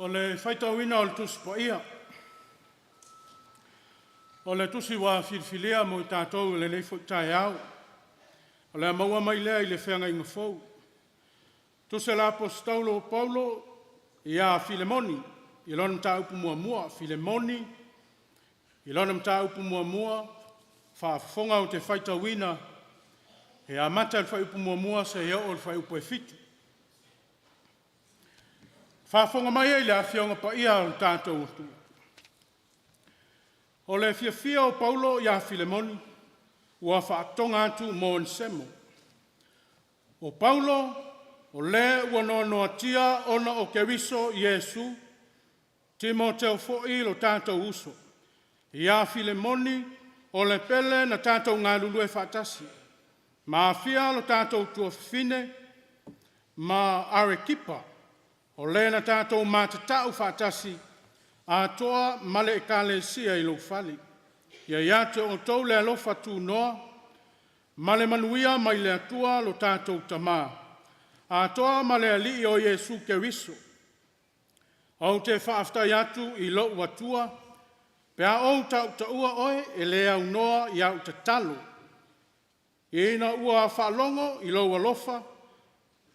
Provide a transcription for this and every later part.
O le whaitawina o le tusi pa ia. O le tusi wa filfilea mo i tātou le nei tai au. O le maua mai lea i le whenga inga fau. Tuse la apostolo Paulo i a Filemoni. I lona mta upu mua mua. Filemoni. I lona mta upu mua mua. Whaafonga o te whaitawina. E a mata le whai upu mua mua se eo o le whai upu e fitu. Whaafonga mai e le awhionga pa ia o tātou tu. O le fia o Paulo i a Filemoni, ua whaatonga atu mo nsemo. O Paulo, o le ua noa tia ona o Keriso Iesu, Timoteo fo'i lo tātou uso. I a Filemoni, o le pele na tātou ngā lulu e whaatasi. Ma fia lo tātou tua fine, ma Arekipa, o le na tātou mātatau whaatasi, a toa male e kāle sia i lo fali. Ia iate o tau le alofa tū noa, male manuia mai le atua lo tātou tamā. A toa male ali o Iesu Keriso. Au te whaaftai atu i lo watua, pe a ou tau taua oe e le au noa i au te talo. I ina ua whaalongo i lo alofa,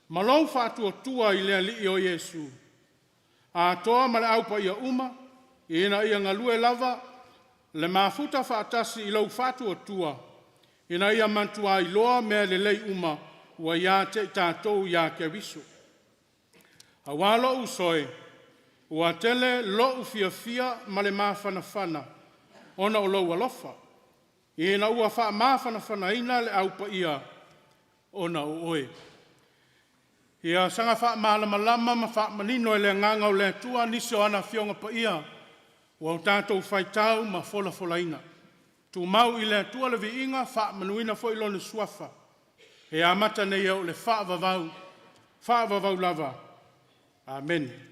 ma lau whaatua tua i le ali o Iesu. A toa male au pa ia uma, i ina ia ngalue lava, le mafuta whaatasi i lau whaatua tua, ina ia mantua i loa mea le lei uma, ua ia te tātou ia Keriso. A walo usoi, ua tele lo ufia ma le mawhanawhana, ona o lau alofa. I ina ua wha mawhanawhana ina le au pa ia, ona o oe. Ia sanga wha malama ma wha manino e le nganga o le tua nisi o ana fionga pa ia, ua o tātou whaitau ma fola ina. Tu mau i le tua le vi inga wha manuina fo ilone suafa. E amata nei au le wha vavau lava. Amen.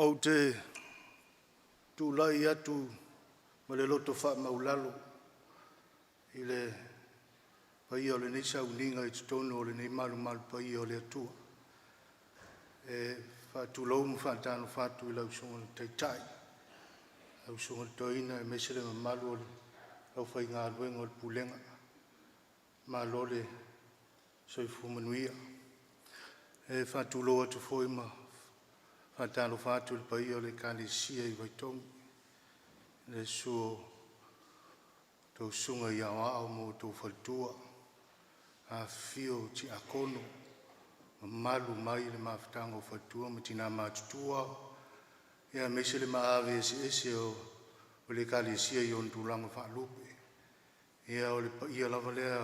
au te tūlai atu ma le loto wha maulalo i le pai o le nei sauninga i tutonu o le nei malu pai o le atua. E whātulou mu whātano whātu i lau songa le taitai. Lau songa le toina e mesele ma malu o le au whai ngā luenga o le pulenga. Ma lo le soifu manuia. E whātulou atu fōi ma whātano whātu le pai o le kāne sia i Waitongi. Le suo tau sunga i awao mo tau whaitua. A fio ti akono. Malu mai le mawhatanga o whaitua ma tina mātutua. Ia mese le maawe ese o le kāne sia i ontulanga whaalupe. Ia o le ia lava lea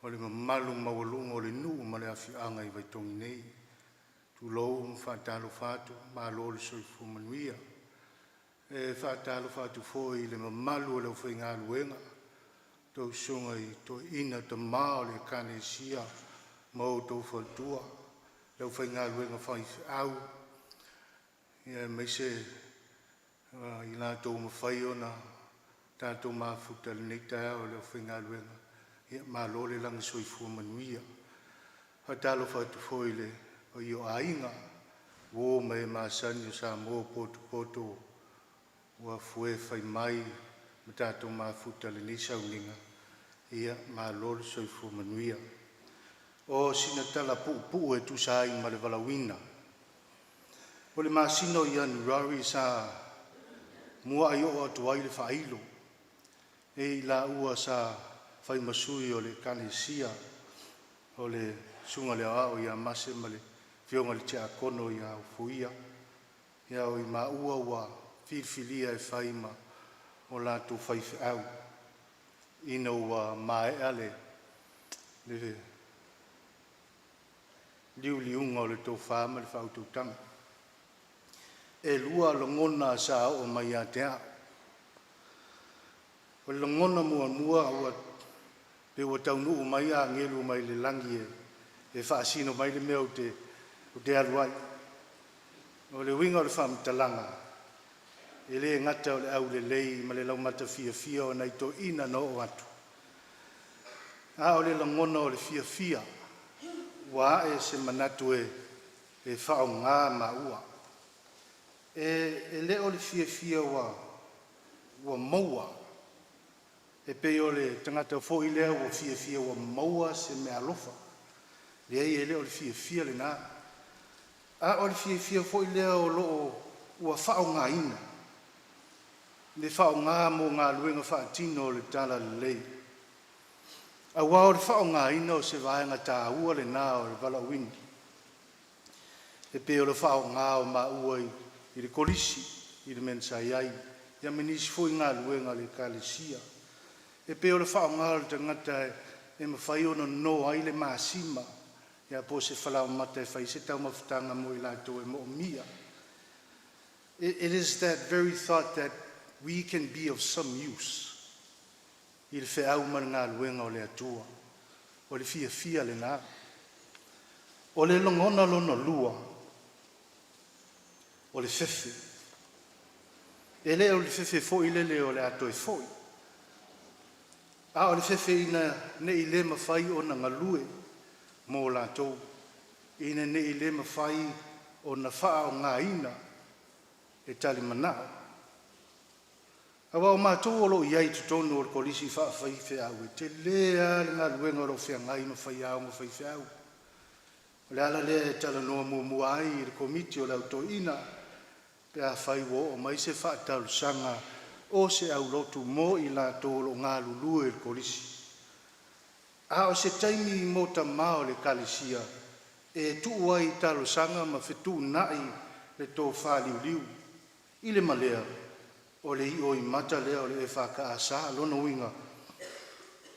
o le malu mawalunga o le nuu ma le awhianga i Waitongi nei. Tu lou whaatalo whātu, ma lo le soifu manuia. E whaatalo whātu fōi le mamalu o le whai ngā luenga. Tau sunga i to ina ta mao le kāne sia mau tau whaitua. Le whai ngā luenga whai au. Ia meise i nā tau mawhai ona tātou mafuta le neita o le whai ngā luenga. Ia ma lo le langa soifu manuia. Whaatalo whātu fōi le o io ainga wo me masani sa mo poto wa fue fai mai matato ma futa le nisa uninga ia ma lol soifu manuia o sina tala pu e tu sai ma le valawina o le masino ia nurari sa mua ayo o tu ai le failo e la ua sa fai masui o le kanesia o le sunga le ao ia mase ma le fionga le tia kono ia fuia ia o i maua ua filfilia e whaima o lātou whaife au ina ua mae ale le liuliunga o le tau whaama le whaututanga e lua longona sa o mai a te ao o le longona mua ua pe ua taunu mai a ngelu mai le langi e whaasino mai le mea o te aluai. O le winga o le whamtalanga. E le ngata o le au le lei ma le lau mata fia o nei to ina no o atu. A o le langona o le fia. Wa e se manatu e whao ngā ma ua. E le o le fia wa maua. E pe o le tangata fo i lea wa fia wa maua se me alofa. Le e le o le fia le nā. A o le fia foi lea o loo ua whao ngā ina. Le whao ngā mo ngā luenga whaatino o le tala le lei. A wā o le whao ngā ina o se vaenga tā ua le nā o le vala windi. E pe o le whao ngā o mā ua i le kolisi, i le mensa iai. Ia menisi foi ngā luenga le kālesia. E pe o le whao ngā o le tangata e mawhai ono no ai le māsima. Ia po se whalau mata e whai se tau mawhitanga mo I lātou e mo mia. It is that very thought that we can be of some use. I le wheau mara ngā luenga o le atua. O le fia le nā. O le longona lona lua. O le fefe. E le o le fefe foi lele o le ato e foi. A o le fefe ina ne I le mawhai o na ngalue. Mō lātou, ina ne I le mawhai o na wha o ngā ina e tali manao. Awa o mātou o lo iai tutonu o le kolisi whaafai whiau e te lea le ngā luenga o lo whia ngai ma whai au ma whai whiau. O le ala lea e tala noa mua ai I le komiti o lau to ina pe a whai wo o mai se whaatalu sanga o se au lotu mō I lātou o lo ngā lulu e le kolisi. A o se taimi I mota mao le kalesia e tuu ai talo sanga ma whetu nai le tō whaliuliu. I le malea o le I o I mata lea o le e whaka a saa lona winga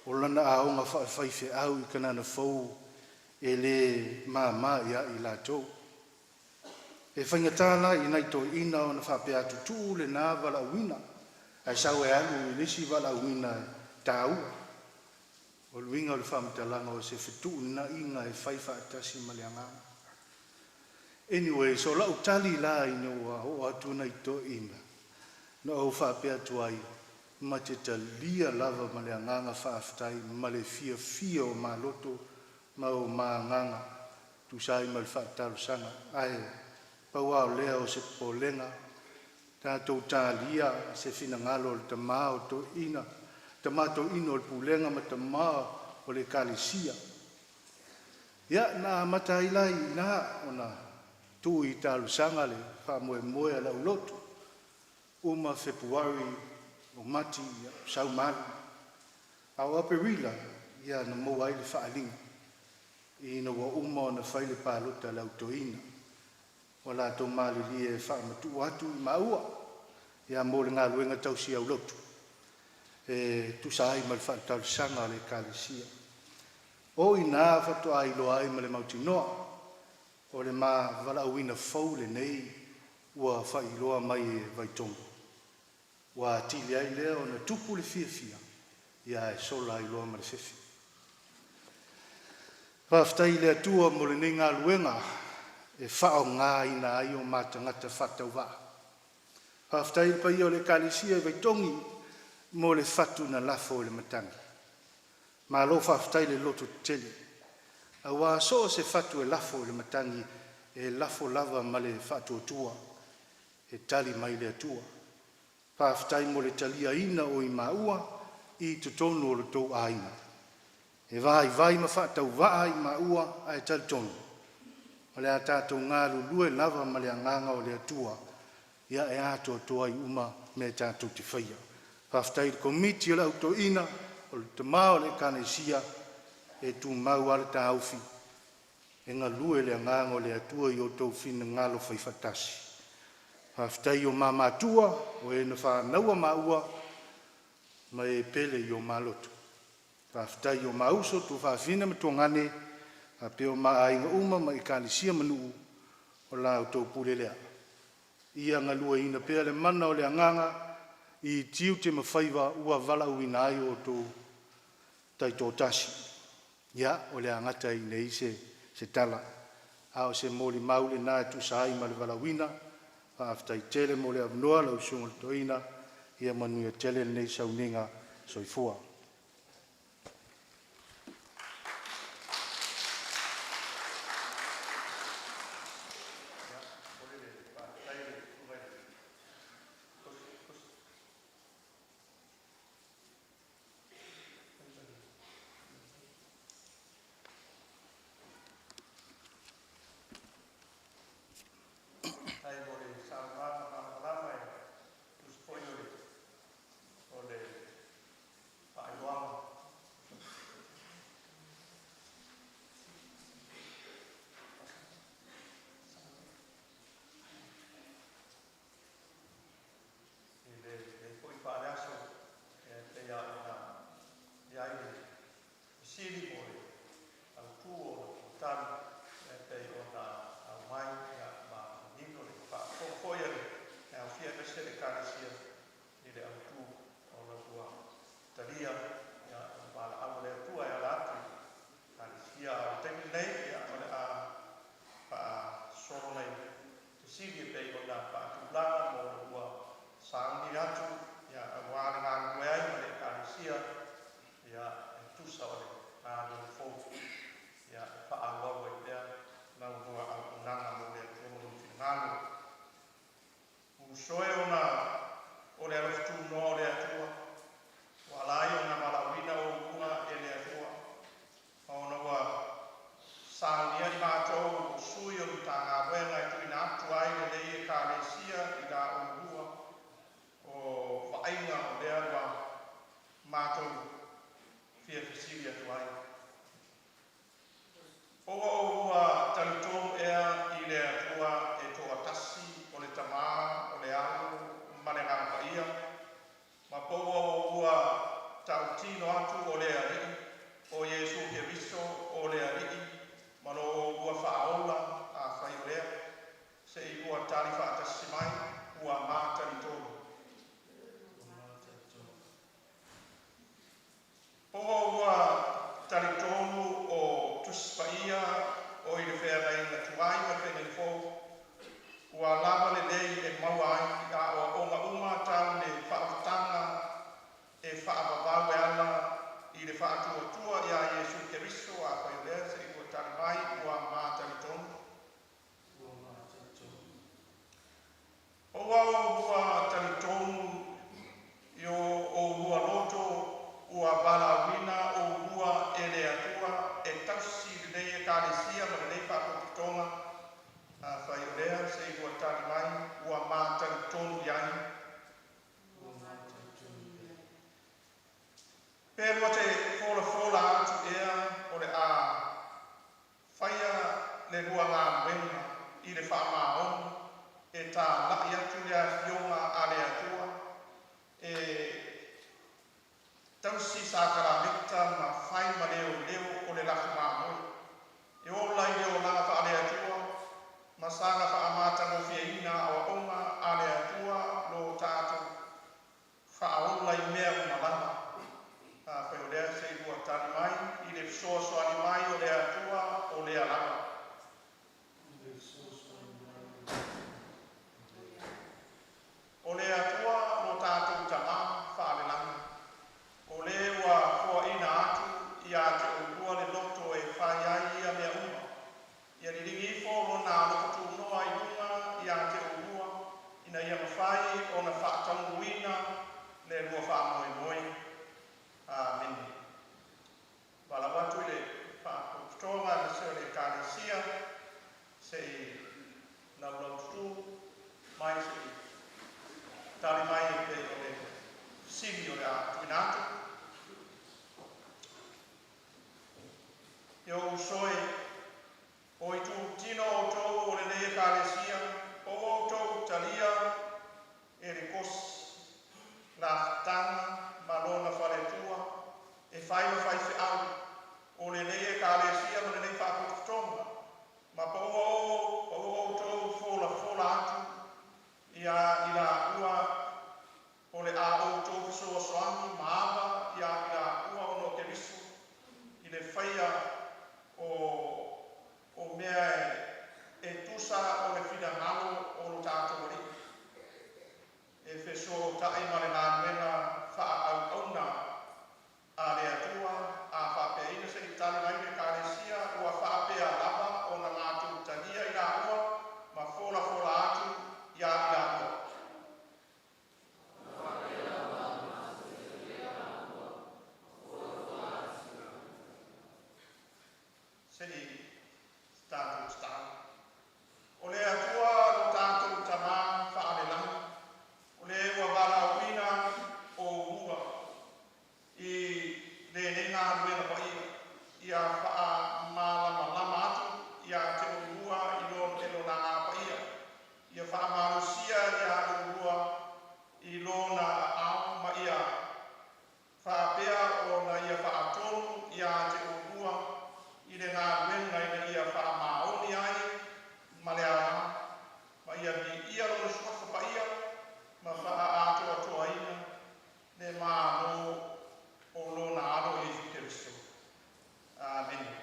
o lana a onga whaiwhaiwhe au I kanana whau e le maa ia I lātou. E whaingatala I nei tō ina o na whapea tutu le nā wala wina ai sau e alu I lisi wala wina tāua. O luinga o le whamtalanga o se whetu na inga e whaiwha atasi maleanga. Anyway, so la utali la ino wa o atu na ito ina. Na o whapea tuai, ma te talia lava ma le anganga whaaftai, ma le fia o ma loto, ma o ma anganga, tu sai ma le whaatalo sanga. Ai, paua o lea o se polenga, tātou tālia se fina ngalo o le tamā o to ina, tamā to ino o le pulenga ma tamā o le kalisia. Ia, na matailai na ona tu i tālu sanga le whamoe ala ulotu. Uma Februari o mati sau mali. Au aperila ia na mo ai le whaalinga. Ina wa uma o na whaile pālota lau toina. O la tō mali li e whaamatu atu i maua. Ia mo le ngā luenga tausi au lotu. Tu sa ai ma le whaatau sanga le kalisia. O i nā whatu ai lo ai ma le mauti noa. O le mā wala uina fau le nei ua whailoa mai e vaitonga. Wa tili ai lea o na tupu le fia. Ia e sola ai loa ma le fefi. Whaftai lea tua mo le nei ngā luenga e whao ngā ina ai o mātangata whatau waa. Whaftai pa i o le kalisia e vaitongi mo le whatu na lafo o le matanga. Ma lo whaftai le loto tele. A wā so se whatu e lafo o le matangi e lafo lava ma le whatu o tua. E tali mai le tua. Whaftai mo le talia ina o i maua i tutonu o le tau aina. E vai ma whatau waa i maua a e tali tonu. O le a tātou ngā lulue lava ma le anganga o le atua. Ia e ato toa i uma me tātou te whaia. Whaftai le komiti o le auto ina o le tamao le kanesia e tu mau ale ta aufi. E ngā lue le anganga o le atua i o tau fina ngalo whaifatasi. Whaftai o mātua o e na whanaua maua ma e pele i o malotu. Whaftai o mauso tu whawhina ma tuangane a peo ainga uma ma i kānisia manu o la o tau pulelea. Ia ngā lua ina pea le mana o le anganga i tiu te mawhaiva ua vala uina ai o tau taito tasi. Ia o le angata i nei se tala. A o se moli maule na tu sai ma le vala uina. Whaftai tele mo le avnoa lau sunga toina. Ia manuia tele nei sauninga soifua. Taritonu o tuspaia ekalesia ma le nei whakapotonga whai o lea se i ua tari mai ua mātari tonu iai. Pērua te whola atu ea o le a whaia le rua ngā wenga i le whaamaonu e tā laki atu lea fionga a le atua e tausi sākara mita ma whai ma leo o le laku māmoi. E o lai leo langa wha a le atua ma sanga wha amata no fia ina o onga a le atua lo tātou wha a olai mea umalama. Whai o lea se i bua tani mai i le soasoani mai o le atua o le alama. O le atua no tātou tama whaalelanga. O le ua fua ina atu i a te urua le loto e whai ai ia mea uma. Ia ni ringi fōro nā lokotu noa i lunga i a te urua ina ia mawhai o na whaatamuina le rua whaamoe moe. Amen. Wala watu i le whaakotonga na seo le kāresia se lautu mai se tali mai e pe o le simi o le tuinatu. Yo usoi o i tu tino o tau o le nei kāresia o o tau talia e le kos la tanga malona wharetua e whai se au o le nei kāresia o le nei whaakotonga ma po o tau fola atu ia ila ua o le a o tō soasoani maava ia ila ua o no ke risu i le whaia o mea e tusa o le whina ngalo o lo tātou ri. E wheso tae ma le ngānuenga wha au auna a le atua a whapea ina se i tani mai le kāresia ua whapea lava o na ngātou tania ila ua ma fola atu ia ila ua. Seni tātou stāu. O le atua no tātou tamā whaalelangi. O le ua wala uina o ua i le nenga ruena pai ia wha lama atu ia te ua i lo na ngā paia. Ia wha marusia ia ua i lo na au ma ia whapea o na ia wha atonu ia te ua i le ngā ruenga ina ia wha maoni ai ma le awa ma ia ni ia lo suafa pa ia ma wha atoa ina le mā no o lo na aro i Kristo. Amen.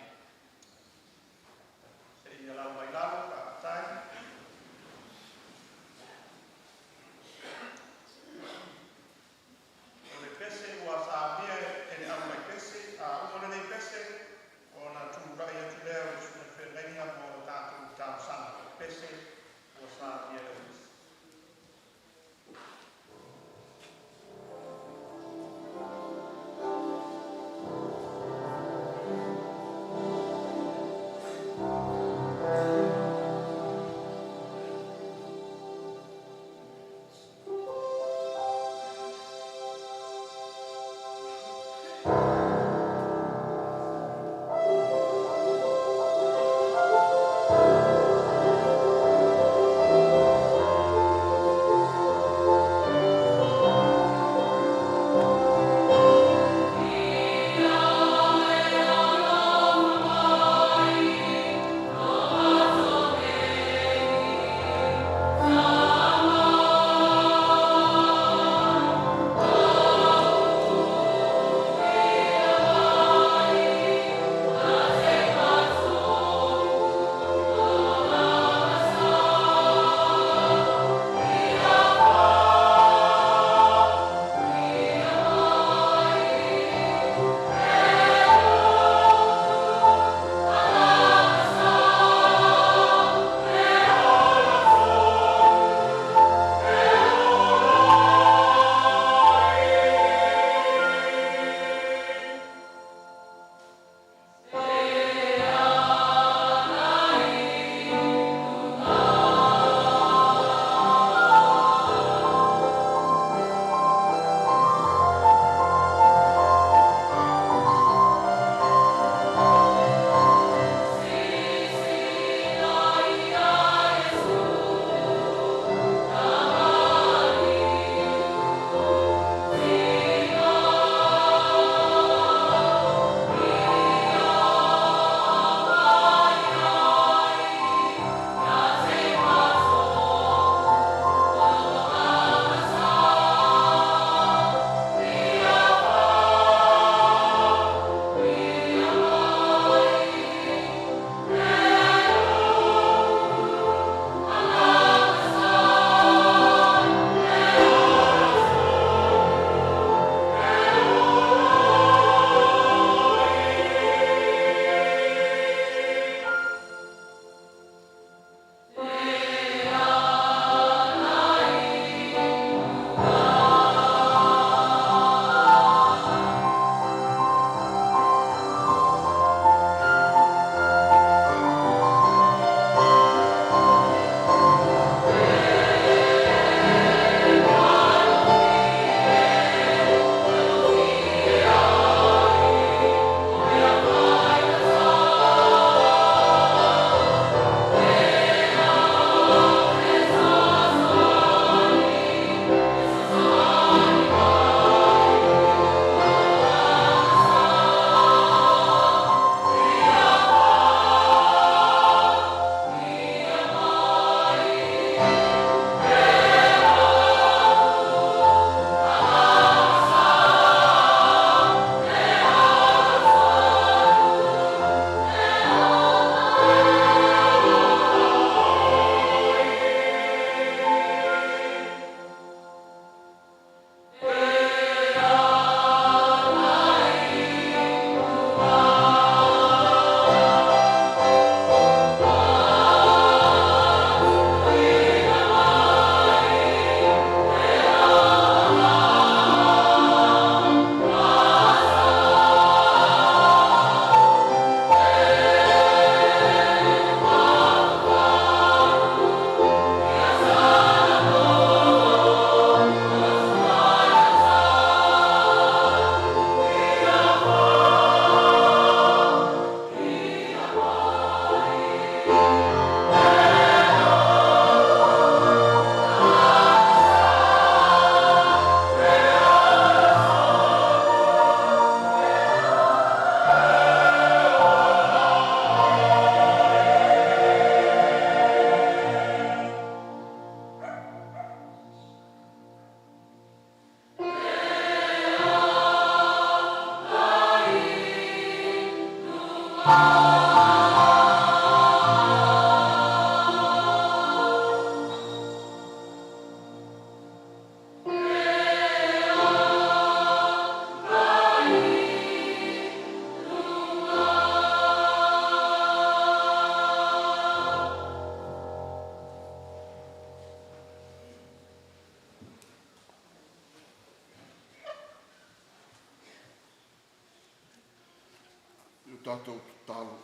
tātou ki tālo.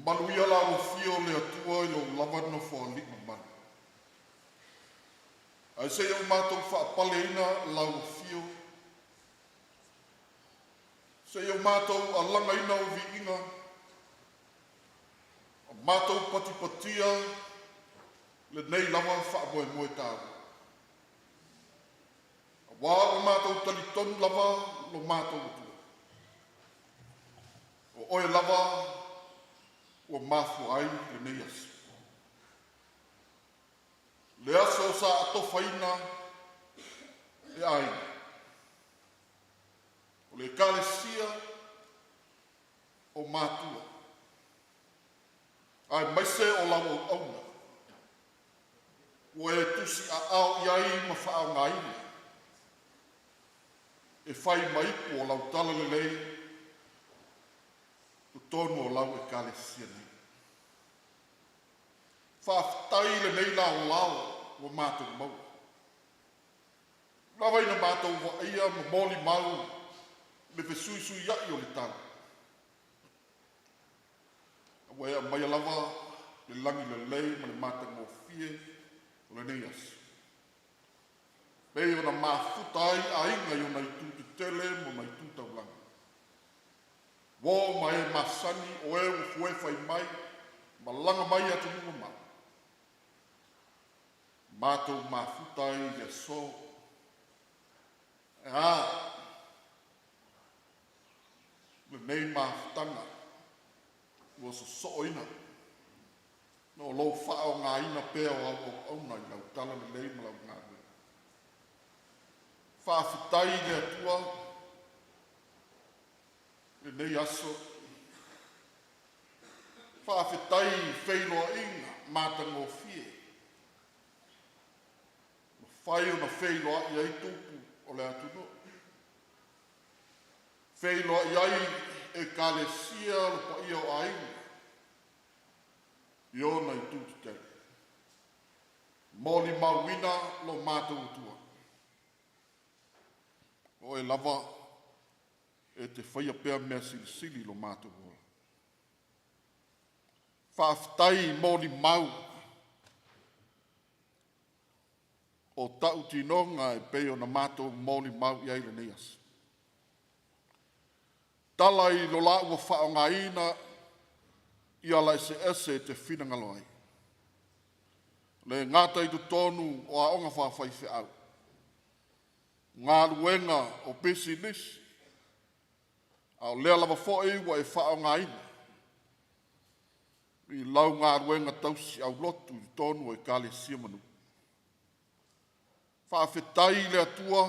Maluia la o fio le atua i lo lavana whaalik na manu. Ai se au mātou whaapaleina la o fio. Se au mātou alangaina o viinga. Mātou patipatia le nei lava whaamoe moe tāu. Wā o mātou talitonu lava lo mātou utua. O oe lava o mafu ai le nei asu. Le aso sa atofaina e ai. O le kalesia o mātua. Ai maise o lawa o auna. O e tusi a au iai ma whaau ngaina. E whai maipu o lau tala le lei. Tu tonu o lau e kalesia nei. Whaafitai le nei lau lau o mātou mau. Rawai na mātou wa ia ma moli mau. Me fe sui sui iai o le tala. Wea mai lava le langi le lei ma le mata mo fie o le nei asu. Pei o na mafuta ai a inga i o na i tūtu tele mo na i tūtau langi. Wō ma e masani o e u fue fai mai ma langa mai atu nunga mai. Mātou mafuta ai ia so. E a le nei mafutanga. Ua so so'oina. No lou whao ngā ina pēo au nai lau tala le lei ma lau ngā rei. Whaafitai le atua. Le nei aso. Whaafitai whailoa inga mātango fie. Whai o na whailoa i ai tupu o le atu no. Whailoa i ai e kalesia lo pa ia o ainga. I ona i tūtu tele. Moli mawina lo mātou utua. O e lava e te whaia pēr mea sili lo mātou ora. Whaafitai moli mau. O tau tinonga e peo na mātou moli mau i aile nei asu. Tala i lo la ua whaongaina i ala se ese te whinangalo ai. Le ngata i tu tonu o a onga whawhai whiau. Ngā luenga o pesi nisi. Au lea lava whoi wa e whaongaina. I lau ngā luenga tausi au lotu i tonu o e kale siamanu. Whaafetai le atua.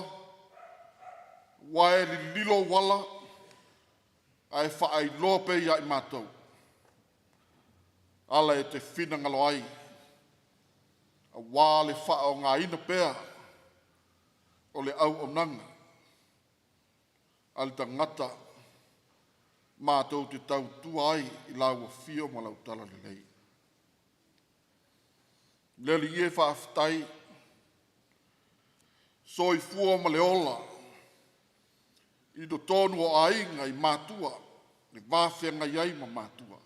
Wae li lilo wala. Ai whaai lope ia i mātou. Ala e te whinangalo ai. A wāle whaao ngā ina pēr. O le au o nanga. Ala ta ngata. Mātou te tau tua ai i lau a fio ma lau tala le lei. Leli ie whaafitai. Soi fua ma le ola. I do tonu o ainga i mātua, le wāwhenga iai ma mātua.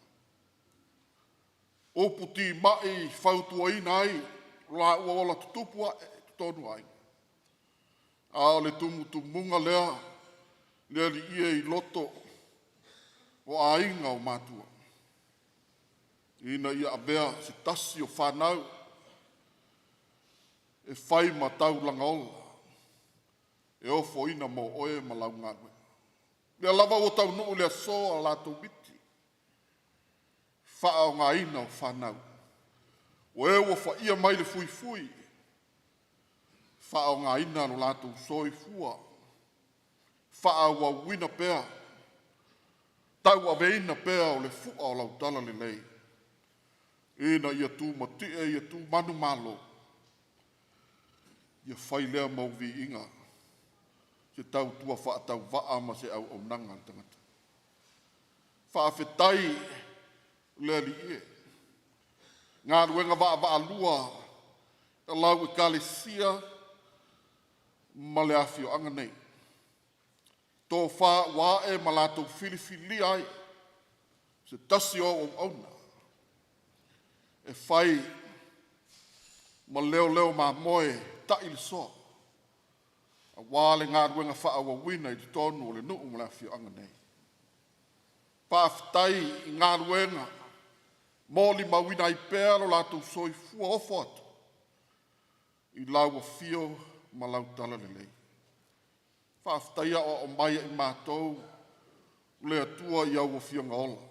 O puti mai whautua ina ai, la ua ola tutupua e tonu ainga. A le tumutumunga lea, lea li ia i loto o ainga o mātua. Ina ia abea se tasi o whanau, e whai ma tau langa ola. E ofo ina mo oe ma lau ngāwe. Lea lava o tau nuu lea soa lātou biti. Whaao ngā ina o whanau. O e o wha ia mai le fui fui. Whaao ngā ina no lātou soi fua. Whaao wa wina pēr. Tau a veina pēr o le fua o lau tala le lei. Ina ia tū matie, ia tū manu malo. Ia whai lea mau vi inga. Se tau tua whaatau waa ma se au nanga tangata. Whaafetai lea li e. Ngā ruenga waa lua e lau e kalesia ma le awhio anga nei. Tō whā wā e ma lātou whiliwhili ai. Se tasi o auna. E whai ma leo ma moe ta ili soa. A wāle ngā ruenga wha awa wina i tonu o le nuu ma la whio anga nei. Pāwhitai i ngā ruenga. Mōli ma wina i pēr o lātou soi fua ofo atu. I lau a whio ma lau tala le lei. Whāwhitai o mai i mātou. Le atua i au a whio ngaola.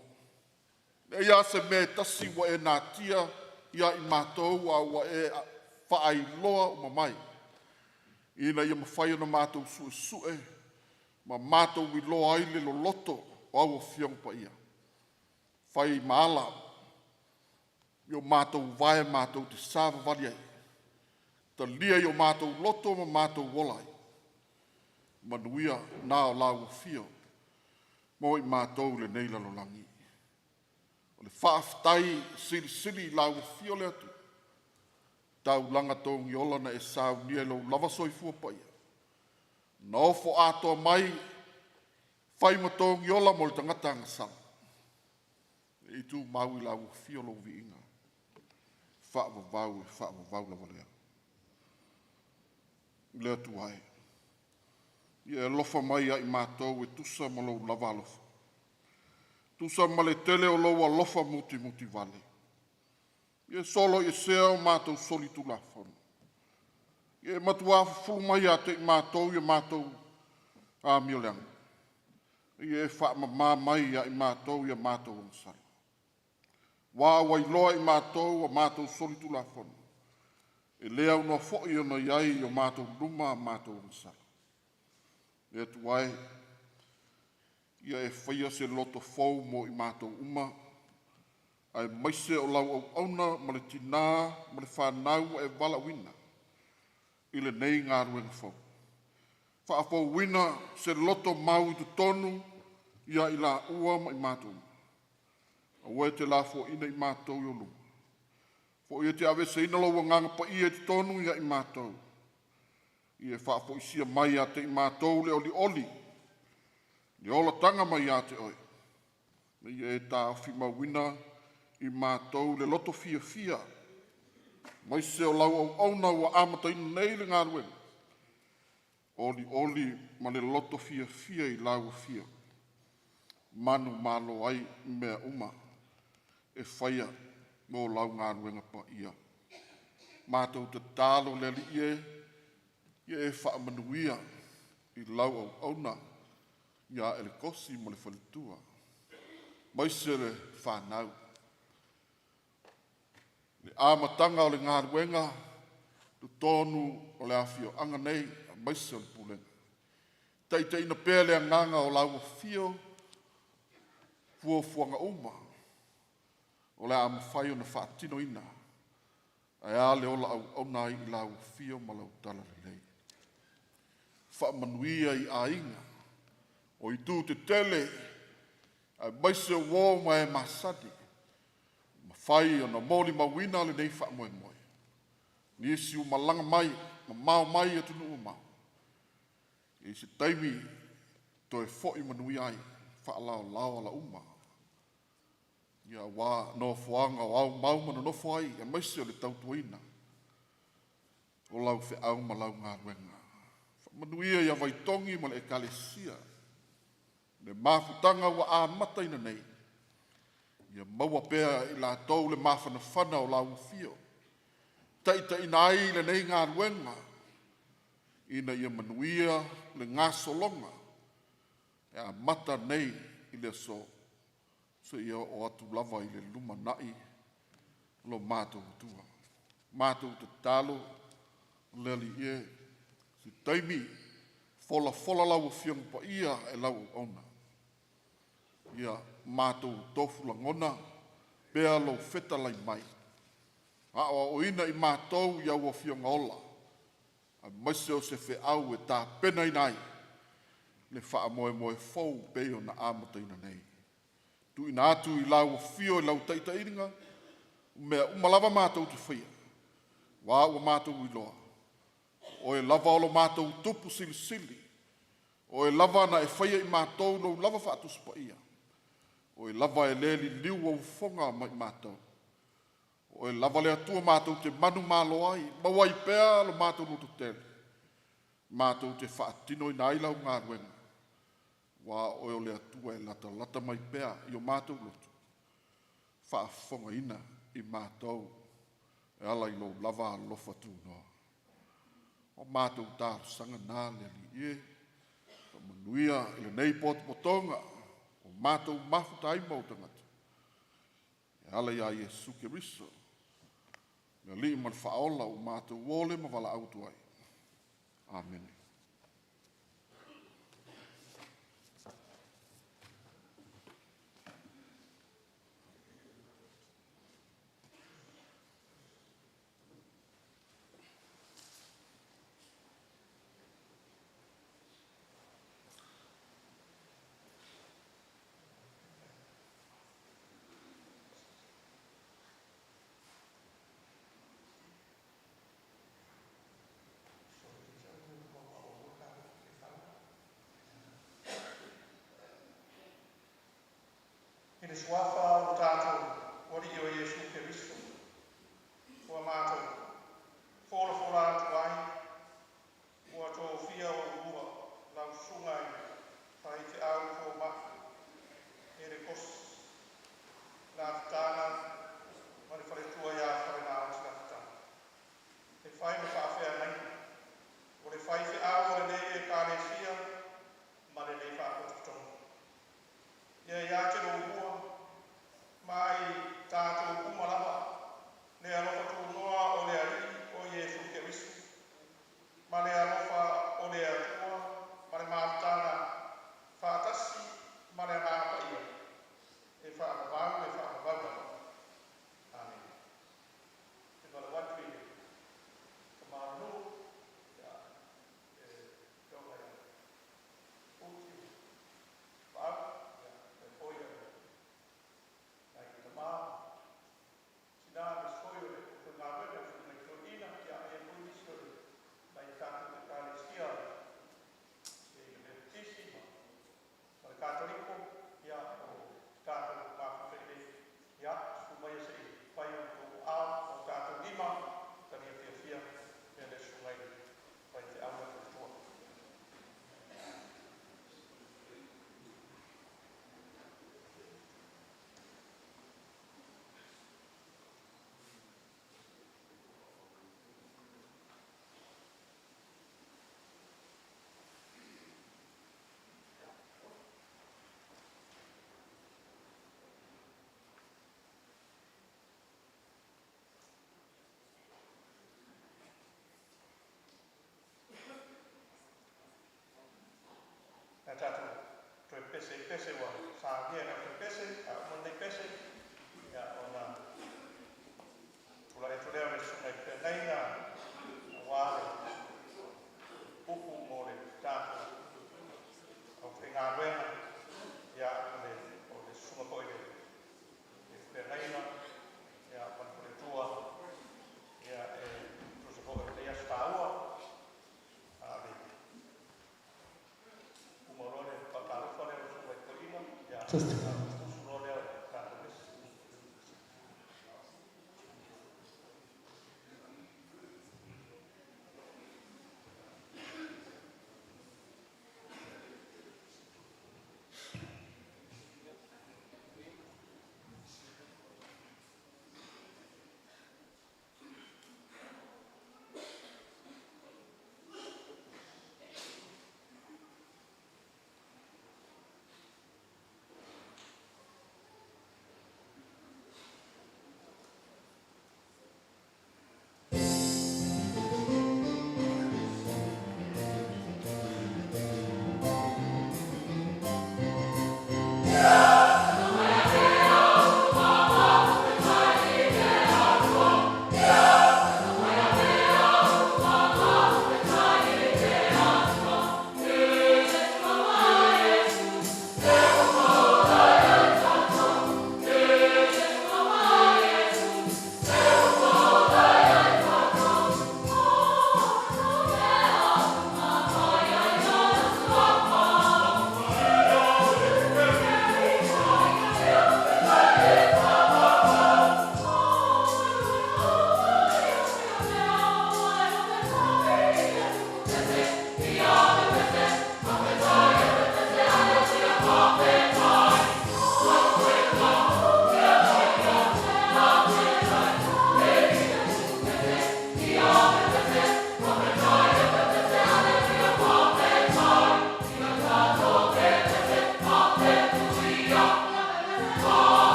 E ia se me tasi wa e nā tia ia i mātou a wa e whaai loa o mamai. Ina ia mawhai ana mātou sue. Ma mātou i loa aile lo loto o au a whiong pa ia. Whai maala. Io mātou vai mātou te sāwa wali ai. Ta lia io mātou loto ma mātou wolai. Manuia nā o lau a whio. Mo i mātou le neila lo langi. Le whaaftai sili lau whio le atu. Tau langa tōngi ola na e sāu nia lo lava soi fua paia. Na ofo atoa mai, whai ma tōngi ola mo le tangata ngasang. E tu mau i lau whio lo vi inga. Whaavavau la valea. Le atu hai. Ia lofa mai ai mātou e tusa ma lo lava alofa. Tusa ma le tele o loa lofa muti vale. Ia solo i sea o mātou soli tu la whanu. Ia matua fulu mai ate i mātou ia mātou a mioleang. Ia e wha ma mai ia i mātou ia mātou ansara. Wā wai loa i mātou a mātou soli tu la whanu. E lea unua fōi ona iai o mātou luma a mātou ansara. Ia tuai. Ia e whaia se loto fau mo i mātou uma. Ai maise o lau au auna ma le tina, ma le whanau e wala wina. I le nei ngā ruenga fau. Whaafau wina se loto mau i tu tonu, ia i la ua ma i mātou. A ue te la fo ina i mātou i o luma. Fo ia te ave se ina lau nganga pa ia i tu tonu ia i mātou. Ia e whaafau isia mai a te i mātou le oli. Ni ola tanga mai a te oi. Na ia e tā awhi mawina i mātou le loto fia. Mai se o lau au auna wa amata ina nei le ngā ruenga. Oli ma le loto fia i lau fia. Manu malo ai mea uma. E whaia mo lau ngā ruenga pa ia. Mātou te tālo le li ie. Ia e wha manuia i lau au auna. Ia ele kosi mo le whalitua. Mai se le whanau. Le āmatanga o le ngā ruenga, tu tonu o le awhio anga nei, mai se o le pulenga. Taita ina pēr le anganga o lau awhio, fuanga uma. O le amawhai o na whaatino ina. Ai ale o lau au nai i lau awhio ma lau tala le lei. Whaamanuia i a inga. O i tū te tele, ai maise wō mai masadi, ma whai o na mōli mawina le nei wha moe. Ni esi u malanga mai, ma mau mai atu nuu mau. E se taimi, to e fo i manui ai, wha lao ala uma. Ia wā no fuanga o au mau mana no whai, e maise o le tautuina. O lau whi au ma lau ngā ruenga. Wha manuia ia vai tongi ma le ekalesia. Le mafutanga wa a mata ina nei. Ia maua pēr i la tau le mawhanawhana o lau whio. Taita ina ai le nei ngā ruenga. Ina ia manuia le ngā solonga. E a mata nei i le so. So ia o atu lava i le luma nai. Lo mātou tua. Mātou te talo. Leli ie. Si taimi. Fola lau whiong pa ia e lau ona. Ia mātou tofu langona, pēa lau wheta lai mai. A o ina i mātou ia ua whionga ola. A maise o se whe au e tā pena inai. Le wha moe fau peo na āmata ina nei. Tu ina atu i lau whio i lau taita iringa, mea umalawa mātou te whaia. Wā ua mātou i loa. O e lava olo mātou tupu sili. O e lava na e whaia i mātou no lava whaatus pa ia. O e lava e le li liu au whonga mai mātou. O e lava le atua mātou te manu mālo ai, mawai pēa lo mātou no tutele. Mātou te whaatino i nailau ngā ruenga. Wā o le atua e lata mai pēa i o mātou lotu. Whaafonga ina i mātou e ala i lo lava lofa tū noa. O mātou tāru sanga nā le li e, ka manuia i le nei potonga, o mātou mafuta ai mautangata. E ala ia Iesu Keriso, me li man whaola o mātou wole ma wala autu ai. Amen. I le suafa o tātou, ori i o Iesu Keriso, ua mātou, whora atu ai, ua tō whia o ua, lau sungai, pai te au tō maki, e re kos, nā whitana, ma le wharetua ia whare nā ati nā whitana. E whai me whaafea nei, o le whai whi au o le nei e kāre sia, ma le nei whaakototonga. Ia ia te ro ua, mai tātou umalama, le alofa tū noa o le ari o Iesu Keriso, ma le alofa o le atua, ma le mātana whātasi, ma le nāpa ia, e whaakavau. Amen. Te wala watu i, ka mānu, ia, tonga ia, uti, whaak, tātou, tō e pese wa, sā kia na tō pese, a umandei pese, ia o nā, tula e tōlea me sunga i pēnei nā, a wāre, upu mō le tātou, au te ngā ruenga, ia o le sunga koe e pēnei nā, ia o le tua, ia e tūsa koe le ia stāua, a le umorore paparufare o sunga i koina, ia usurore o tātou mesi.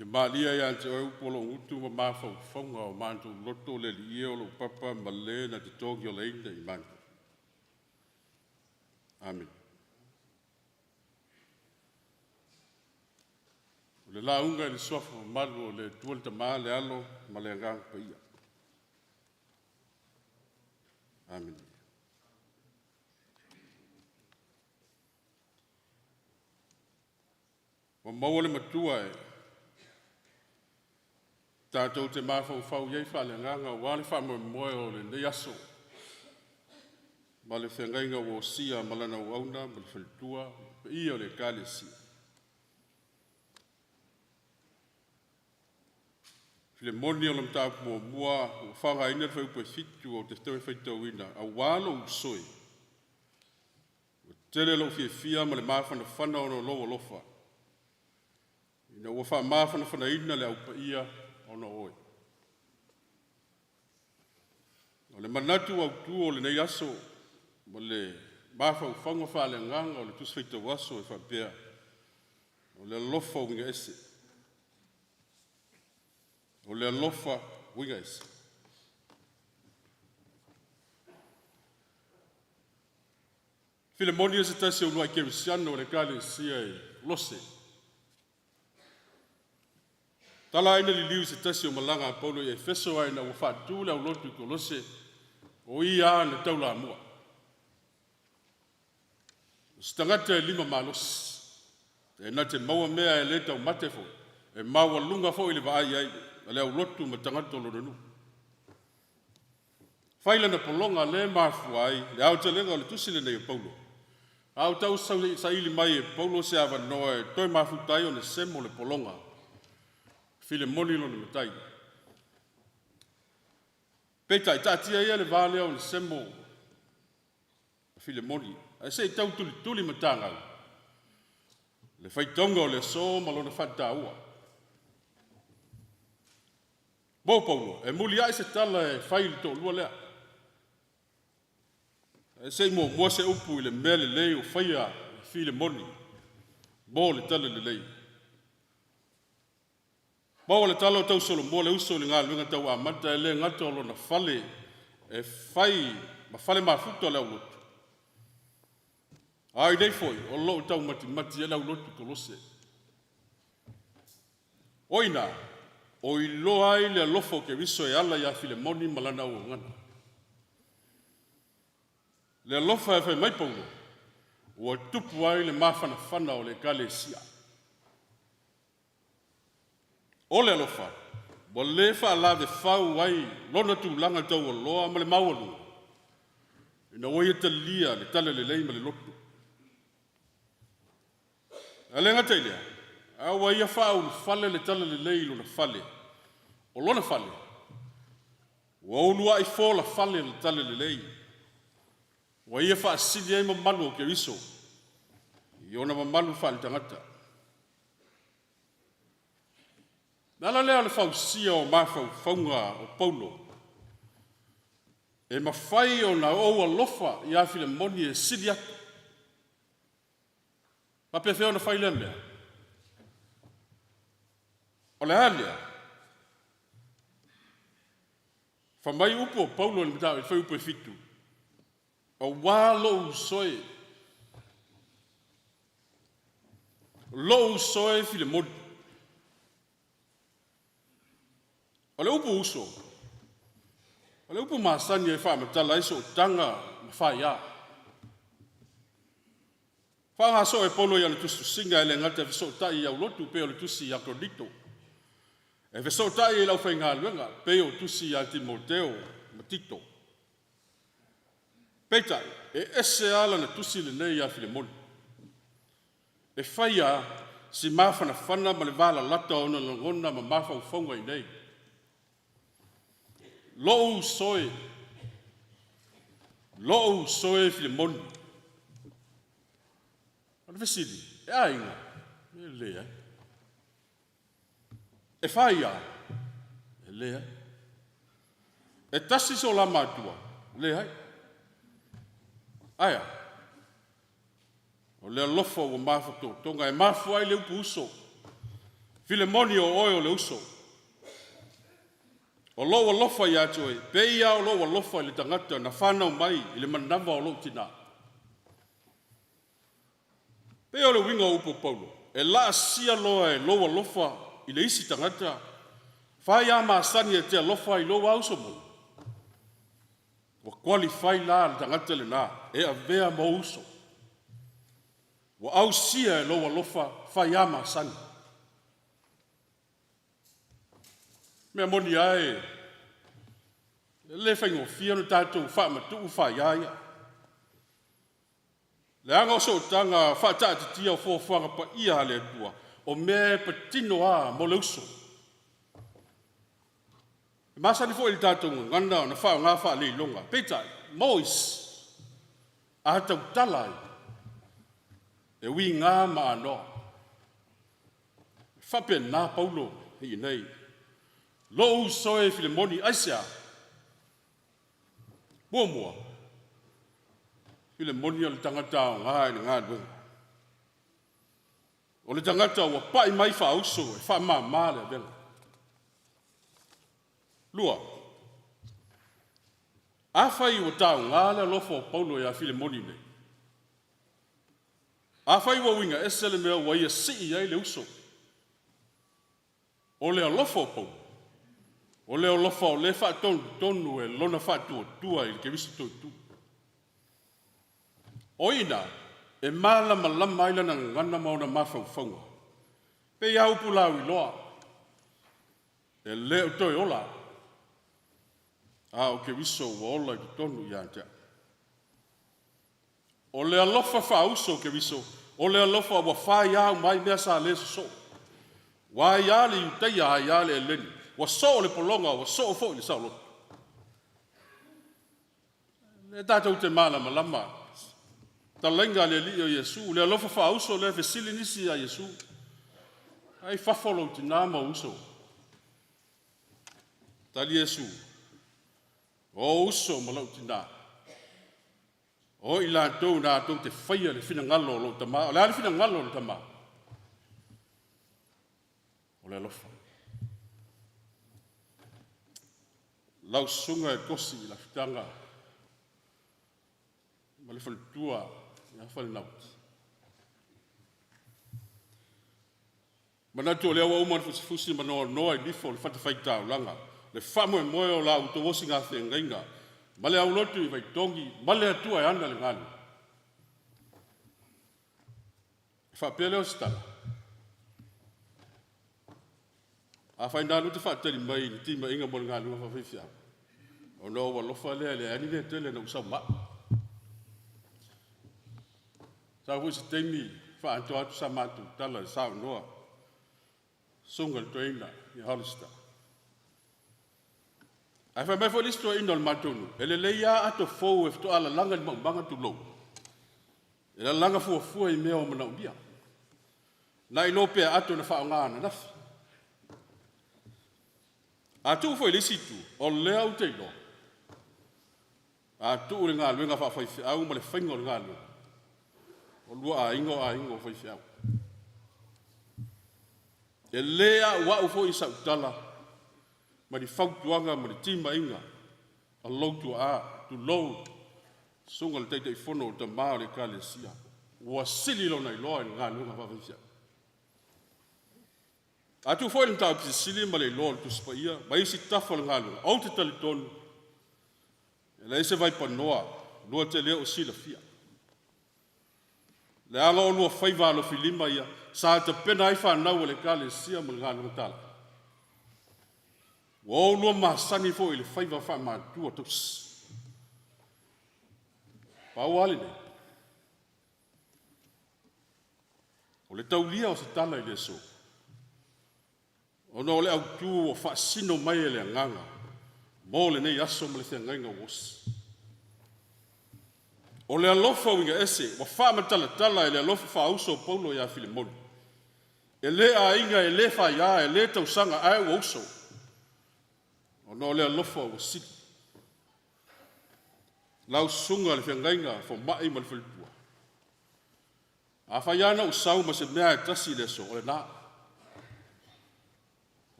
Te malia ia te au polo utu ma mafau fonga o mantu loto le li o lo papa ma le na te togi o leina i mantu. Amen. O le la unga le sofa malu o le tuol ta maa le alo ma le angang pa ia. Amen. O maua le matua e tātou te mawhau iei whale nganga wale whamoe moe o le nei aso. Ma le whengainga o sia malana o auna, ma le whalitua, i o le kāle sia. File moni o lam tāpu mo mua, o whanga ina le whaupe fitu o te stewe whaitau ina, a wālo usoi. O tele lo fia ma le mawhana whana o no loa lofa. Ina ua wha mawhana ina le aupa ia, ona oi. O le manatu au tu o le nei aso, mo le mawhau whanga whale nganga o le tuswhita waso e whapea. O le lofa o winga ese. O le lofa winga ese. File moni ese tasi o nua kerisiano o le kale sia e lose. Tala ina li liu se tasi o malanga a Paulo e feso ai na wafa tūle au lotu ko lose o ia na taula mua. Stangata e 5 malos. E na te maua mea e leta o matefo. E maua lunga fo ili vaai ai. A le au lotu ma tangata o loranu. Faila na polonga le mafu ai. Le au te lenga o le tusile nei o Paulo. Au tau sa ili mai e Paulo se ava noa e toi mafu tai o le semo le polonga. File moni lo ni matai. Peta i tatia ia le vale o le semo. File moni. A se i tau tuli matanga. Le whaitonga o le so malona whata ua. Mo Paulo, e muli ai se tala e whaili tō lua lea. E se i mua se upu i le mea le lei o whaia file moni. Mo le tala le lei. Bawa le talo tau solo mo le uso le ngā luenga tau a mata e le ngata o lona fale e whai, ma fale mafuta le au lotu. Ai nei foi, o lo tau mati e le au lotu kolose. Oina, o i loa ai le lofo ke viso e ala ia file moni malana o ngana. Le lofa e whai mai paulo, o tupu ai le mawhana whana o le kale sia. O le alofa, mo le wha la de whau ai, lona tu langa tau o loa ma le maualu. Ina oia ta lia le tala le lei ma le lotu. A le ngata ilea, a wa ia whau le fale le tala le lei lona fale. O lona fale. Wa unua i fōla fale le tala le lei. Wa ia wha asili ai mamalu o ke riso. I ona mamalu wha le tangata. Nala lea le whausia o mawhau whaunga o Paulo. E mawhai o na oua lofa i awhile moni e siri atu. Ma pe wheo na whai lea mea. O le halea. Whamai upo o Paulo ni mitao i whai upo e fitu. O wā soe. Lou soe while moni. O le upu uso. O le upu masani e wha matala iso o tanga ma wha ia. Wha ngā so e polo i ane tusu singa e le ngata e so tai au lotu pe o le tusi i Akrodito. E so tai e lau whai ngā luenga pe o tusi i Timoteo ma Tito. Peitai, e ese ala na tusi le nei a Filemoni. E whaia si mawhana whana ma le wala lata o na langona ma mawhau whaunga i nei. Lou soe Filemoni. Ana vesili, e ainga, e lea. E whaia, e lea. E tasi so la matua, lea. Aia. O lea lofo o mawhato, tonga e mawhua i leu puso. Filemoni o oe o le uso. O loa lofa ia joe, pe ia o loa lofa le tangata na whanau mai i le manava o lo tina. Pe o le winga upo Paulo, e la sia loa e loa lofa i le isi tangata, whai a maasani e te lofa i loa uso mo. Wa qualify la le tangata le na, e a vea mo uso. Wa au sia e loa lofa whai a maasani. Mea moni ai, le whaingo fia no tātou wha matu wha iaia. Le anga o so tanga wha tātitia o fōwhanga pa ia le atua, o me patino a mo le uso. Masani fo ili tātou ngana na wha ngā wha le longa. Peta, Mois, a hatau talai, e wi ngā maa no. Whape nā Paulo hei nei. Lo uso e Filemoni aisia. Mua. Filemoni o le tangata o ngā duenga. O le tangata o pai mai wha uso e wha maa le venga. Lua. Awhai o tau ngā le lofo o Paulo e a Filemoni nei. Awhai o winga esele mea wa ia sii ai le uso. O le lofo o Paulo. O leo lofa o le wha tonu e lona wha tua i ke visi tu. O ina, e malama ila na ngana mauna mawhauwhaunga. Pe ia upu lau i loa. E leo toi ola. A o ke viso wa ola i tonu i antea. O lea lofa wha uso ke viso. O lea lofa wa wha iau mai mea sa le so. Wa iale i teia a iale e leni. Wa so le polonga, wa so fo le saulo. Le tātou te malama lama. Ta lenga le li o Yesu, le alofa fa uso le fesili nisi a Yesu. Ai fafolo te nama uso. Ta li Yesu. O uso ma lau tina. O ila tau na tau te whaia le fina ngalo lo tama. O le ale fina ngalo lo tama. O le alofa. Lau sunga e kosi i la fitanga. Ma le whalitua i a whalinauti. Manatu o lea wa uman fusi noa i nifo le whatawhaitau langa. Le whamu e moe o la utowosi ngā whengainga. Ma le au lotu i waitongi, ma le atua e ana le ngani. Whapea leo stala. A whainā luta whaatari mai ni tima inga mo ngā lua whawhawhia. O no wa lofa lea le ani le tele na usau maa. Sa hui se teimi whaanto atu sa mātu tala e sao noa. Sunga le toina i Hollister. Ai wha mai fo listo ino le matonu. E le leia ato fou e fto ala langa ni maumanga tu lou. E la langa fua i mea o mana umbia. Na ilo pea ato na whao ngāna nafi. A tu foi lisitu, o lea u teilo. A tu ure ngā luenga wha whaifi au, ma le whaingo le ngā luenga. O lua a ingo whaifi au. E lea ua u fo i sautala, ma di whautuanga, ma di tima inga. A loutu a, tu lou, sunga le teitei whono o ta maa le ka le sia. Ua sili lo nei loa i ngā luenga wha whaifi au. A tu foi nta pisi sili ma le loa tu spaia, ma isi tafa le ngā luenga. Au te tali tonu. E le se vai pa noa, lua te leo sila fia. Le anga o lua whaiva alo filima ia, sa te pena ai whanau le ka le sia ma le ngā luenga tala. O lua masani fo i le whaiva whamātua tus. Pau ali nei. O le taulia o se tala i le so. O no le au tu o whaasino mai e le nganga. Mo le nei aso ma le thea ngainga wos. O le alofa winga ese, wa whaamatala tala e le alofa whaauso Paulo ia Filemoni. E le a inga e le whaia e le tausanga ai o uso. O no le alofa o siki. Lau sunga le thea ngainga fo mai ma le whalitua. A whaiana usau ma se mea e tasi le so, o le naa.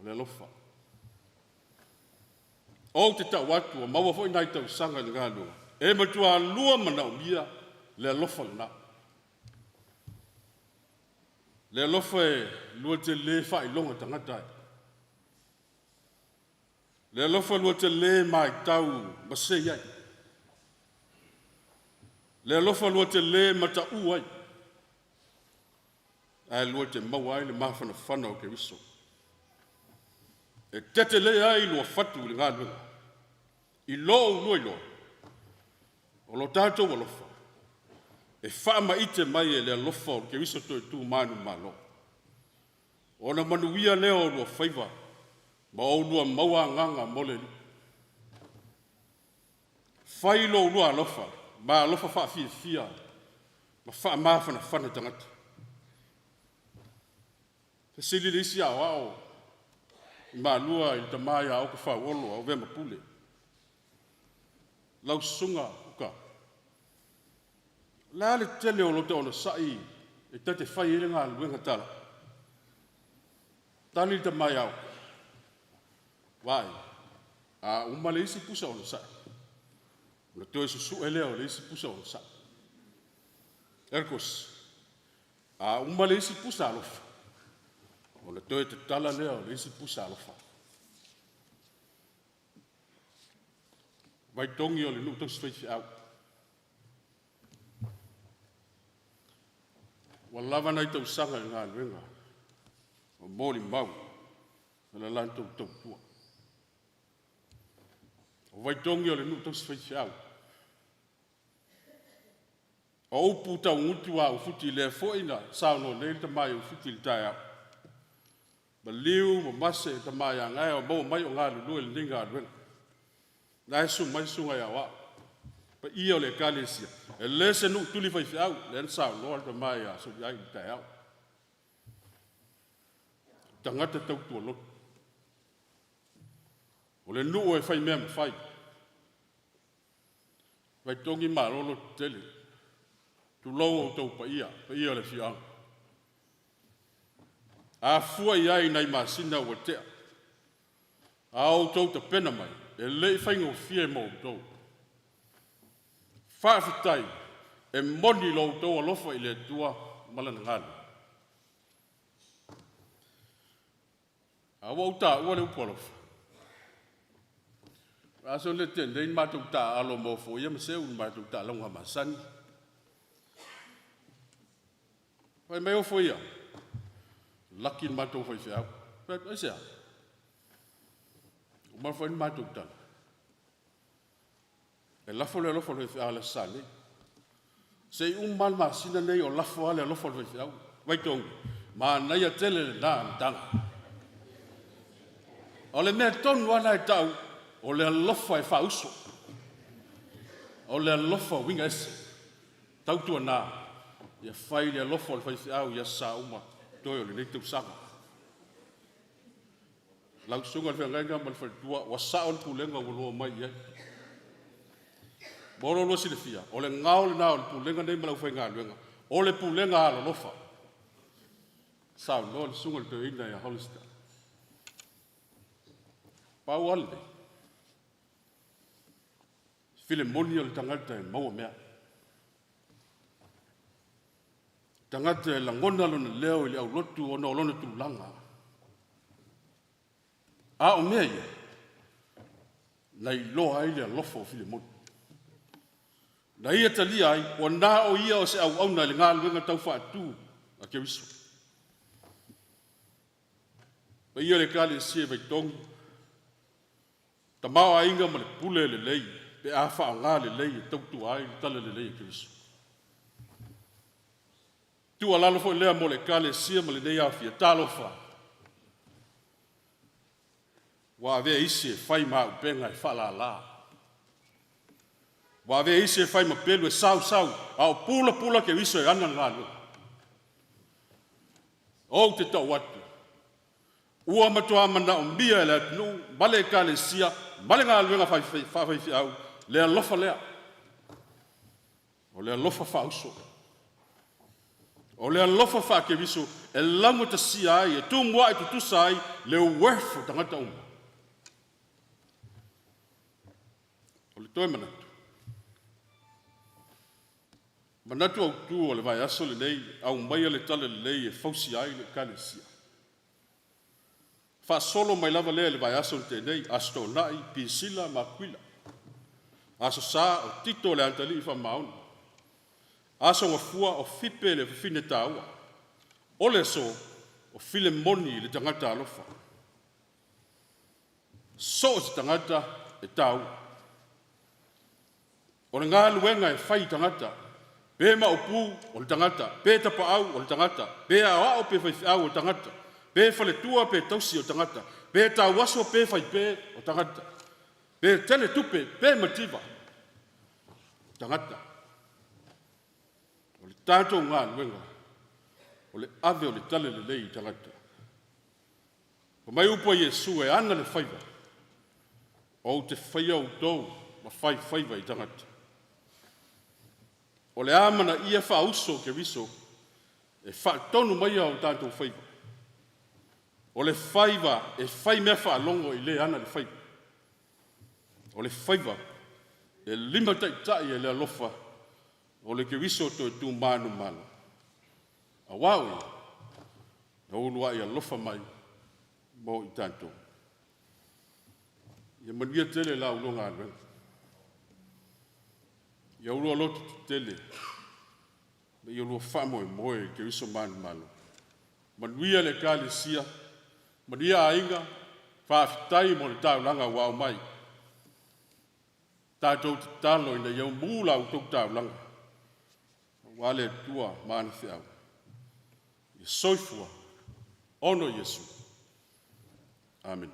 le lofa. O te tau atu, o maua fo nai tau sanga ni ngā lua. E matua lua mana o mia, le lofa na. Le lofa e lua te le whai longa tangata. Le lofa lua te le mai tau masei ai. Le lofa lua te le mata uai. Ai lua te maua ai le mawhana whana o ke wiso. E tete le ai lua whatu le ngā lua. I loo lua i loo. O lo tātou wa lofa. E whaama ite mai e le lofa o ke wiso toi tū manu malo. O na manuia leo lua whaiva. Ma o lua maua nganga mole ni. Whai lo lua lofa. Ma lofa wha fia fia. Ma wha mawhana whana tangata. Te sili le isi au au. I maa lua i ta mai au ka wha olo au vema pule. Lau sunga uka. La le tele o lo te ona sai. E tate whai ele ngā luenga tala. Tani ta mai au. Wai. A uma le isi pusa ona sai. Na toi susu eleo le isi pusa ona sai. Erkos. A uma le isi pusa alofa. Ona toi te tala leo le isi pusa alofa. Vai tongi o le nuku switch out. Walava nai tau sanga ngā luenga. O mōri mau. Na lantou tau tua. O vai tongi o le nuku switch out. O upu tau ngutu a ufuti le foina. Sauno le ta mai ufuti le tai au. Ma liu, ma mase, ta mai a ngai o mau mai o ngā lulu le ninga luenga. Na esu mai sunga ya wa. Pa ia o le kalesia. E le se nuk tuli fai fiau. Le nsa o loa ta mai a so iai tai au. Tangata tau tua lotu. O le nuu e fai mea ma fai. Vai tongi ma lolo tele. Tu lau o tau pa ia o le fiau. A fua iai nai ma sina ua tea. A o tau ta pena mai. E lei whaingo fie mo tau. Whaafitai, e moni lo tau alofa i le tua malana ngālu. A wau tā ua le upo alofa. A so le ten, lein mātou tā alo mo fo ia maseu, mātou tā launga masani. Wai mai o fo ia. Laki mātou fai whiau. Wai sea. Ma fa ma tu tan e la fo le ala sale sei mal ma sina nei o la fo ale lo fo le fiau vai tong ma na ia tele na dan o le me ton wana e tau o le lo fo e fa uso o le lo fo winga ese tau tu na ia fai le lo fo le fiau ia sa uma toi o le tu saka lau sunga le ngai mal fa tua wa saon pulenga wo mai ye bolo lo silfia o le ngao le na o pulenga nei malau fa ngaluenga o le pulenga ala lofa sa no sunga le ina ya holista pa walde filemoni o le tangata e mau mea tangata e langona lona leo i le au lotu o na olona tulanga a o mea ia, na i loa ai lea lofo o Filemoni. Na ia talia ai, o nā o ia o se au au na le ngā luenga tau whaatu a ke wiso. Pa ia le kāle sie vai tongi, ta mao a inga ma le pule le lei, pe a wha ngā le lei e tautu ai, tala le lei a ke wiso. Tu a lalo fo lea mo le kāle sie ma le nei a fia, tālo wha. Wa ve isi fai ma penga fa la la. Wa ve isi fai ma pelu e sau au pula ke wiso e ana ngalo. O te tau watu. Ua matua mana o mbia le atnu, bale ka le sia, bale ngā luenga fai au, le alofa lea. O le alofa fa uso. O le alofa whakewiso e lamu ta si ai e tu mua e tutusa ai le uwefo tangata uma. O le toi manatu. Manatu au tu o le vai aso le nei, au mai le tala le nei e fausi ai le kane sia. Fa solo mai lava lea le vai aso le te nei, asto nai, pisila, makuila. Aso sa o tito le antali fa mauna. Aso ngafua o fipe le fine taua. Ole so o file moni le tangata alofa. So si tangata e tau. O le ngā luenga e fai tangata. Pe ma upu o le tangata. Pe tapa au o le tangata. Pe a o pe fai au o le tangata. Pe fale tua pe tausi o tangata. Pe tau waso pe fai pe o tangata. Pe tele tupe pe mativa. Tangata. O le tātou ngā luenga. O le ave o le tale le lei tangata. O mai upo Iesu e ana le faiva. O te whaia o tau ma faiva i tangata. O le amana ia wha uso ke viso e wha tonu mai o tātou whaiva. O le whaiva e whai mea wha longo i le ana le whaiva. O le whaiva e lima tai e le alofa o le ke viso to e tu manu manu. A wau e na ulua i alofa mai mo i tātou. Ia manuia tele la ulonga alwe. Ia ulua lotu tele. Ia ulua whamoe moe ke viso manu manu. Manuia le kale sia. Manuia ainga. Whaafitai mo le tau langa wau mai. Tātou te talo ina iau mūla u tok tau langa. Wale tua maana te au. Ia soifua. Ono Yesu. Amen.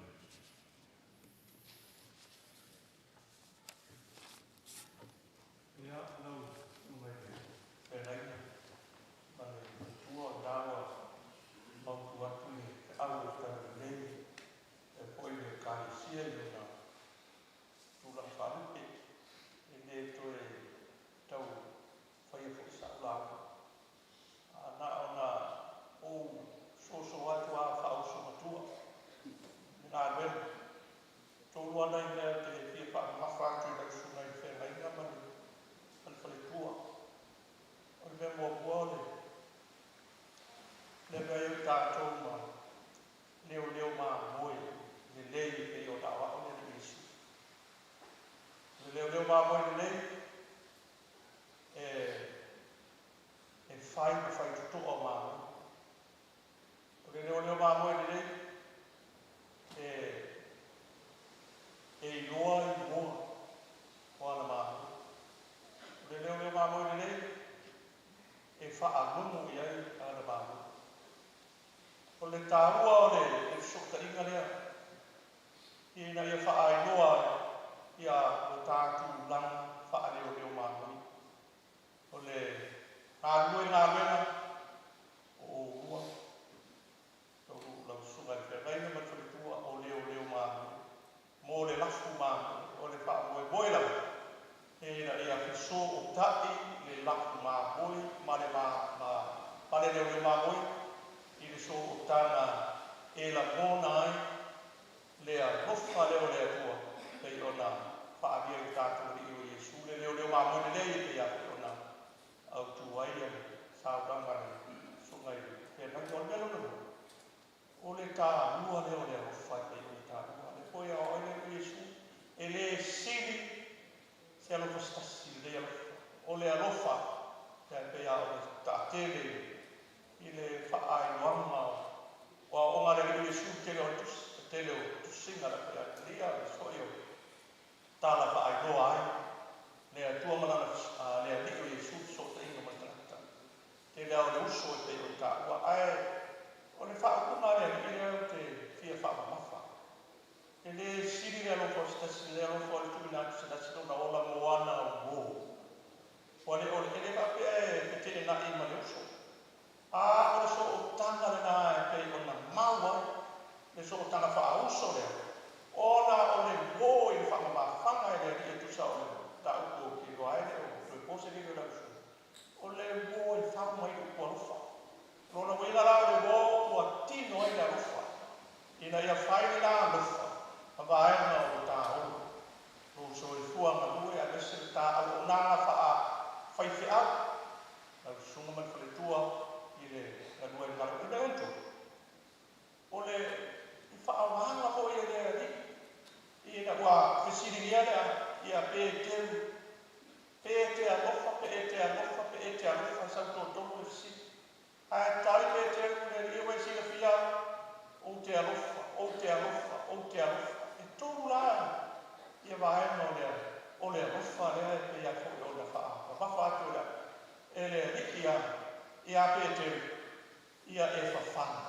whana.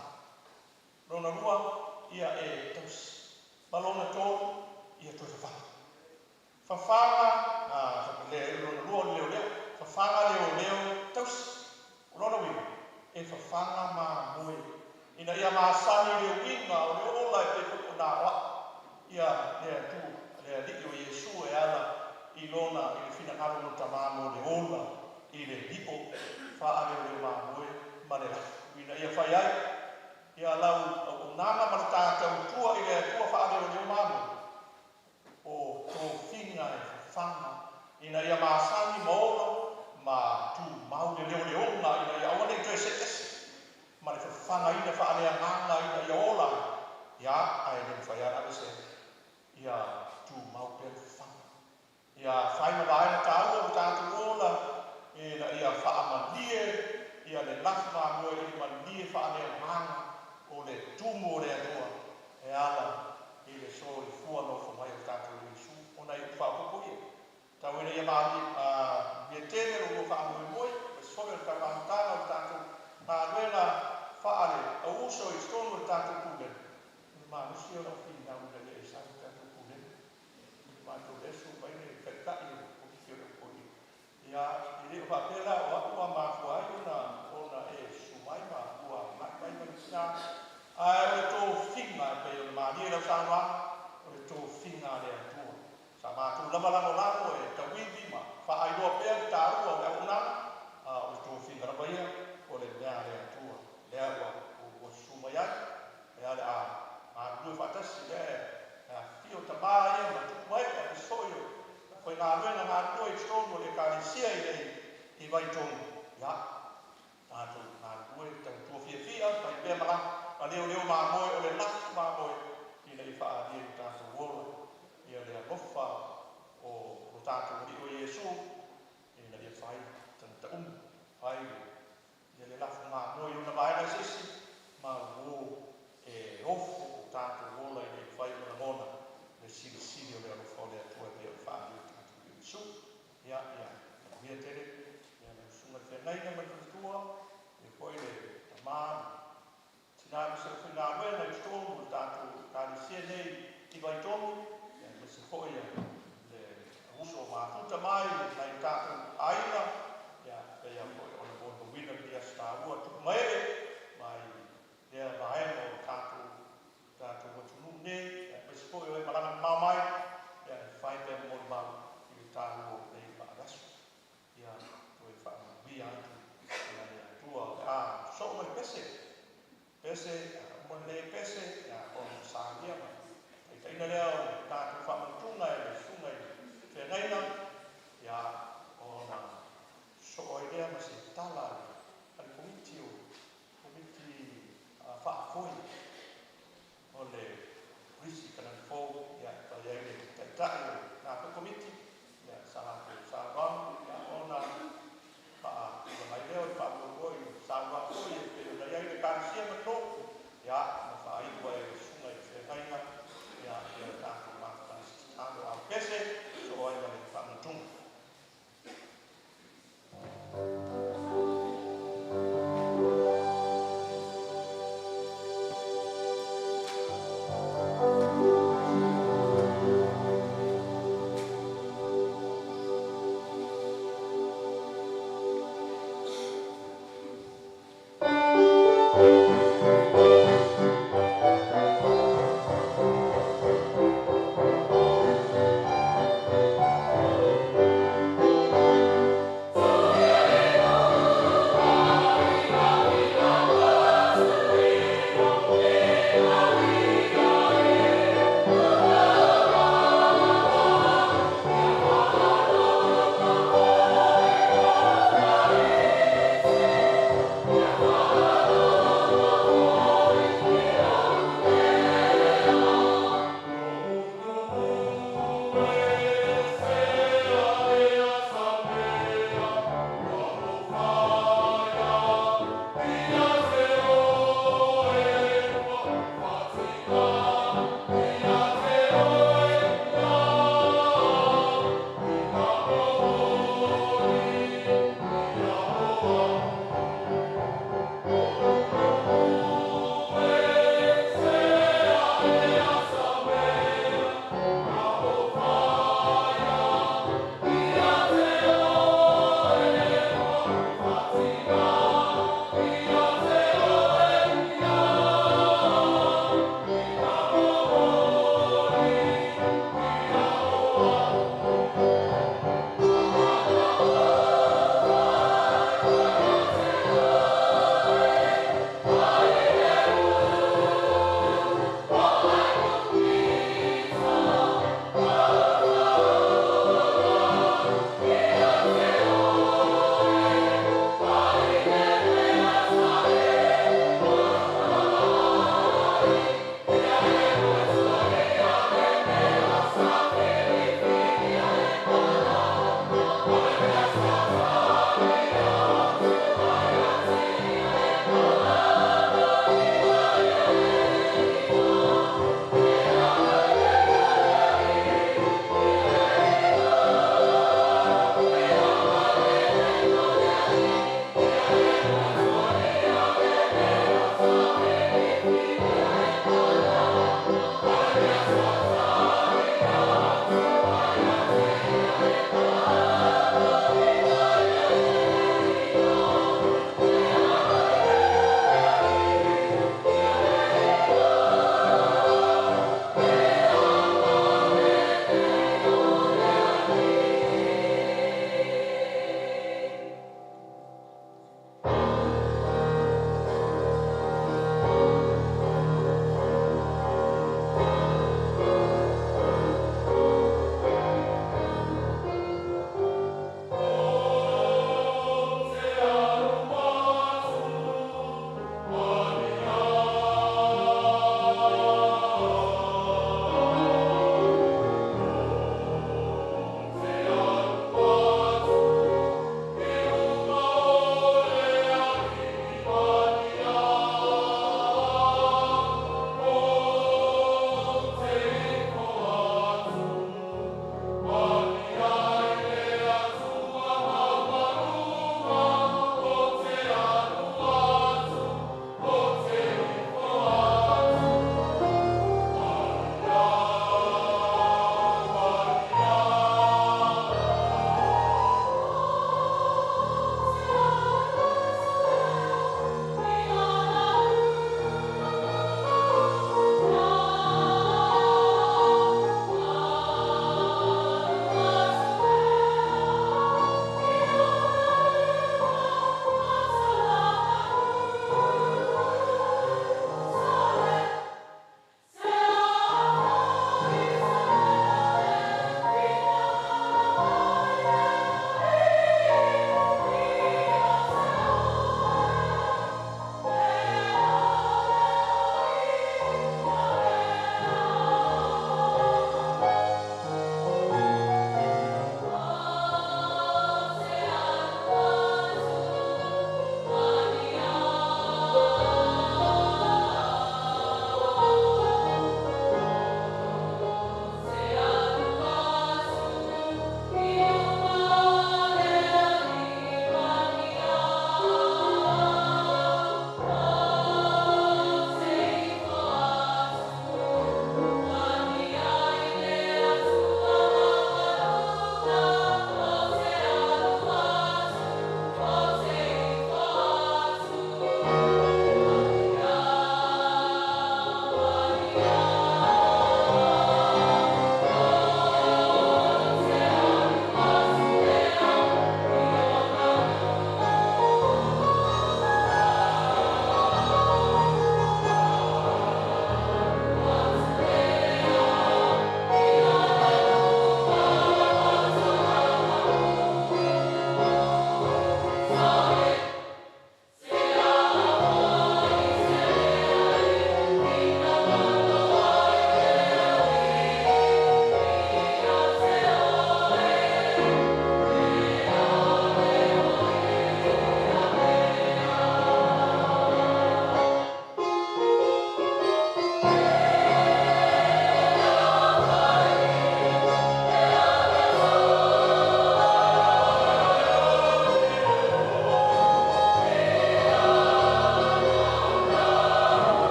Rona rua ia e tausi. Malona tōru ia toi whana. Whawhanga, rona rua leo leo, whawhanga leo tausi. Rona wina, e whawhanga mā moe. Ina ia māsani leo winga o leo ola e pepo o nā wa. Ia lea tū, lea liki o Iesu e ala i lona i le whina ngaro no tamamo le ola i le lipo wha leo mā moe ma le lafu. Ina ia whai ai, ia lau o nana ma le tātou tua i le tua wha leo mā moe. O tō whinga e whanga. Ina ia māsani maolo ma tū mau le leo leonga ina ia awane i tue se ese. Ma le whanga ina wha alea nganga ina ia ola. Ia ai le whaiara ese. Ia tū mau le whanga. Ia whaima vaena tāua o tātou ola. Ina ia wha amalie. Ia le lafu mā moe i malie wha alea nganga. O le tūmo o le atua. E ala i le so i fua no whamai o tātou Iesu. Ona i whapoko ia. Tau ina ia maali ia tene ro wha amoe moe. E soe o tā whangtana o tātou. Nā ruena whaare a uso i stonu o tātou kūlen. Ina mā nusi o na whina una le e sāu tātou kūlen. Ina mā tō lesu maine i whaikai o ki o kōi. Ia i reo whapela o apua mā kuai ona e sumai mā kua mai mai tina. Ai o tō whinga e pei o na mā lia lau sānua. O tō whinga le atua. Sa mā tō lamalango lako e tawindi ma whaairoa pēr tā rua o le aunana. O tō whinga rabaia. O le mea le atua, lea o sumaiai, lea le a rue whatasi, lea fio tamā ia, ma tuku mai, a te soio, koe ngā ruena ngā rue i stonu le kāresia i lei, i vai tonu, ia, tātou ngā rue, tau tua fia, pai pēr mara, a leo mā moe, o le lafu mā moe, i lei wha a lia i tātou wola, ia lea lofa o tātou ri o Iesu, i lea whai, tanta whai, ia le lafu mā moe i una vaena sisi, ma wō e ofo o tātou wola i le whai o na mona, le siri o le alofo le atua e o whaari o tātou Iesu. Ia, mia tere, ia le sunga whenai mai tua, e koe le tamā, tinari se whenā wena i stonu o tātou kāresia nei i vai tonu, ia le se koe le uso mātuta mai, nei tātou aina, ia pēia koe o na bono wina pia stāua tuku maere, mai lea vaena o tātou watunu nei, ia pēsi koe o e maranga mamai, ia e whai pēr mōni mau i le tāu o nei whaarasu. Ia koe whaamui atu, ia le atua, so mai pese, mōni le pese, ia o sāngia mai. E teina lea o tātou whamatunga e le sunga i whengaina, ia o na so o idea ma se tala al komiti whaakoi o le risi kanan fōu ia tai ai le taitai o nā komiti ia sa wang ia o na mai leo i whaakoi sa wang koi e pe o na iai le kāresia mato ia na whaaiwa e sunga i whengaina ia tātou mātana au pese so ai ma le whamatunga.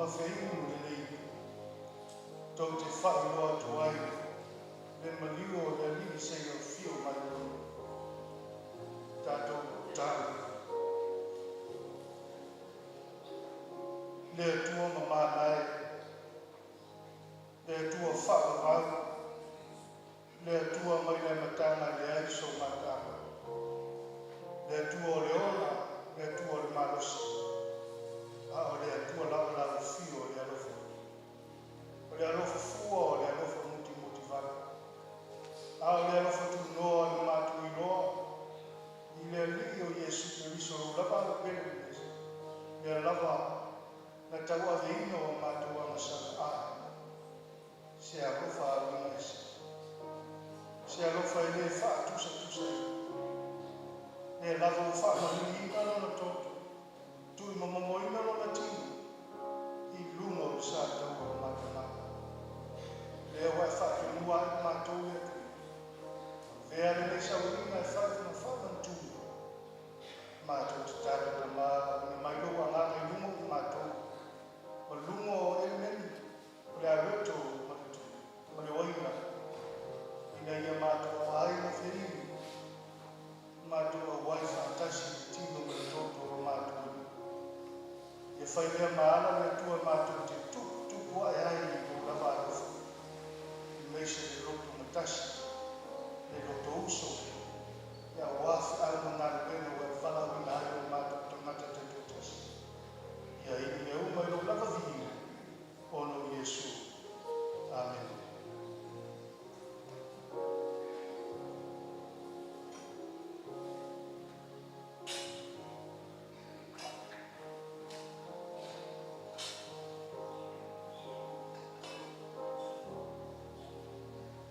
whawhewhi mo le nei. Tau te whai loa tu ai. Le maliu o le li se o fio mai o. Tātou tāu. Le tua mamanai. Le tua whakawau. Le tua mai le matanga le ai so matanga. Le tua o le ola, le tua o le malosi. A o le tua lawa lawa fio o le alofa. O le alofa fua o le alofa muti muti vana. A o le alofa tu noa le matu i loa. I le li o Yesu Kiriso o lava o pere nese. Le lava na taua veino o matu o masaka a. Se alofa a wina ese. Se alofa i le wha tusa tusa i. E lava o wha mahini ina no toto. Tui mamamoina no na tini. I lunga o sa tau o matanaka. Lea wai wha ke mua i mātou e tu. Vea le le sa urina e wha na wha na tū. Mātou te tātou ta mā. Ni mai lo wa ngāta i lunga i mātou. O lunga o e neni. O le areto makitu. O le oina. Ina ia mātou o aina whirini. Mātou a wai whātasi tino me toto o mātou. E whai lea maala le tua mātou te tuku ai ai o la mātou. I meise le roto matasi. Le roto uso. E a wafi alma ngā rewena o e whalawina ai o mātou tangata te totasi. Ia i me uma i lo lava vihina. Ono Yesu. Amen.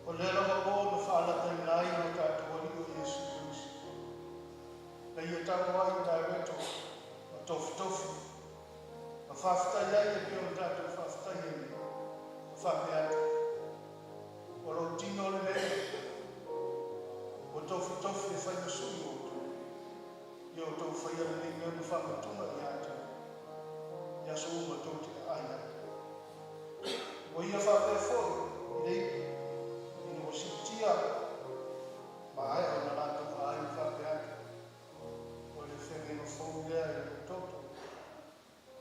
O le lava o na whaalata i nai o tātua li o Yesu Christ. Na ia tātua ai tā reto, a tofu tofu. A whawhitai ai e pio tātua whawhitai ai. A whawhi atu. O lo tino le lea. O tofu tofu e whai sui o tu. I o tau whai ala nei mea na whamatunga i atu. Ia so uma tau te aina. O ia whawhi fōi, i rei. O sitia, ma ai o na rata ka ai whape atu. O le whenge no whau lea e o toto.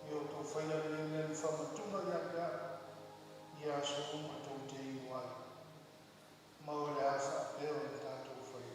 I o tō whaia le ne whamatunga i ake a. I a so uma tō te iu ai. Ma o le a whape o le tātou whaia.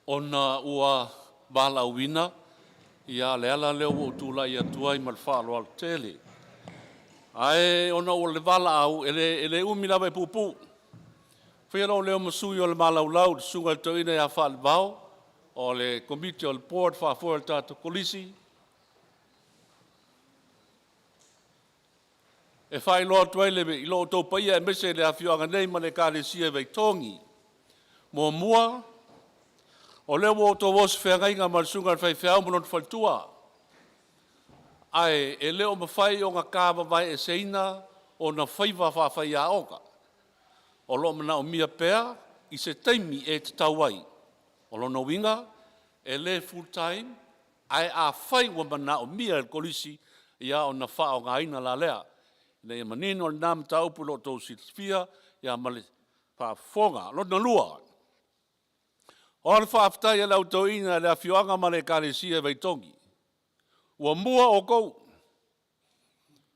ona ua wala wina ia le ala leo o tula ia tuai mal whalo al tele. Ai ona o le wala au ele umi lawa e pupu. Whiaro leo masui o le malaulau sunga toina ia whale vau o le komiti o le board whafua tata kolisi. E whai loa tuaile me ilo tau paia e mese le awhianga nei ma le kāre sia vei tongi. Mo mua, o leo o tau wos whengainga ma le sunga whai whiau mono te whaltua. Ai, e leo ma whai o ngā kāwa vai e seina o na whaiva whawhai a oka. O lo mana o mia pēr, i se taimi e te tauai. O lo no winga, e le full time, ai a whai wa mana o mia e kolisi ia o na wha o ngā ina la lea. Nei manino le nam taupu lo tau silfia, ia male whafonga, lo na lua. O le whaaftai e lau tau ina le a whioanga male kāresia vei tongi. Ua mua o kou.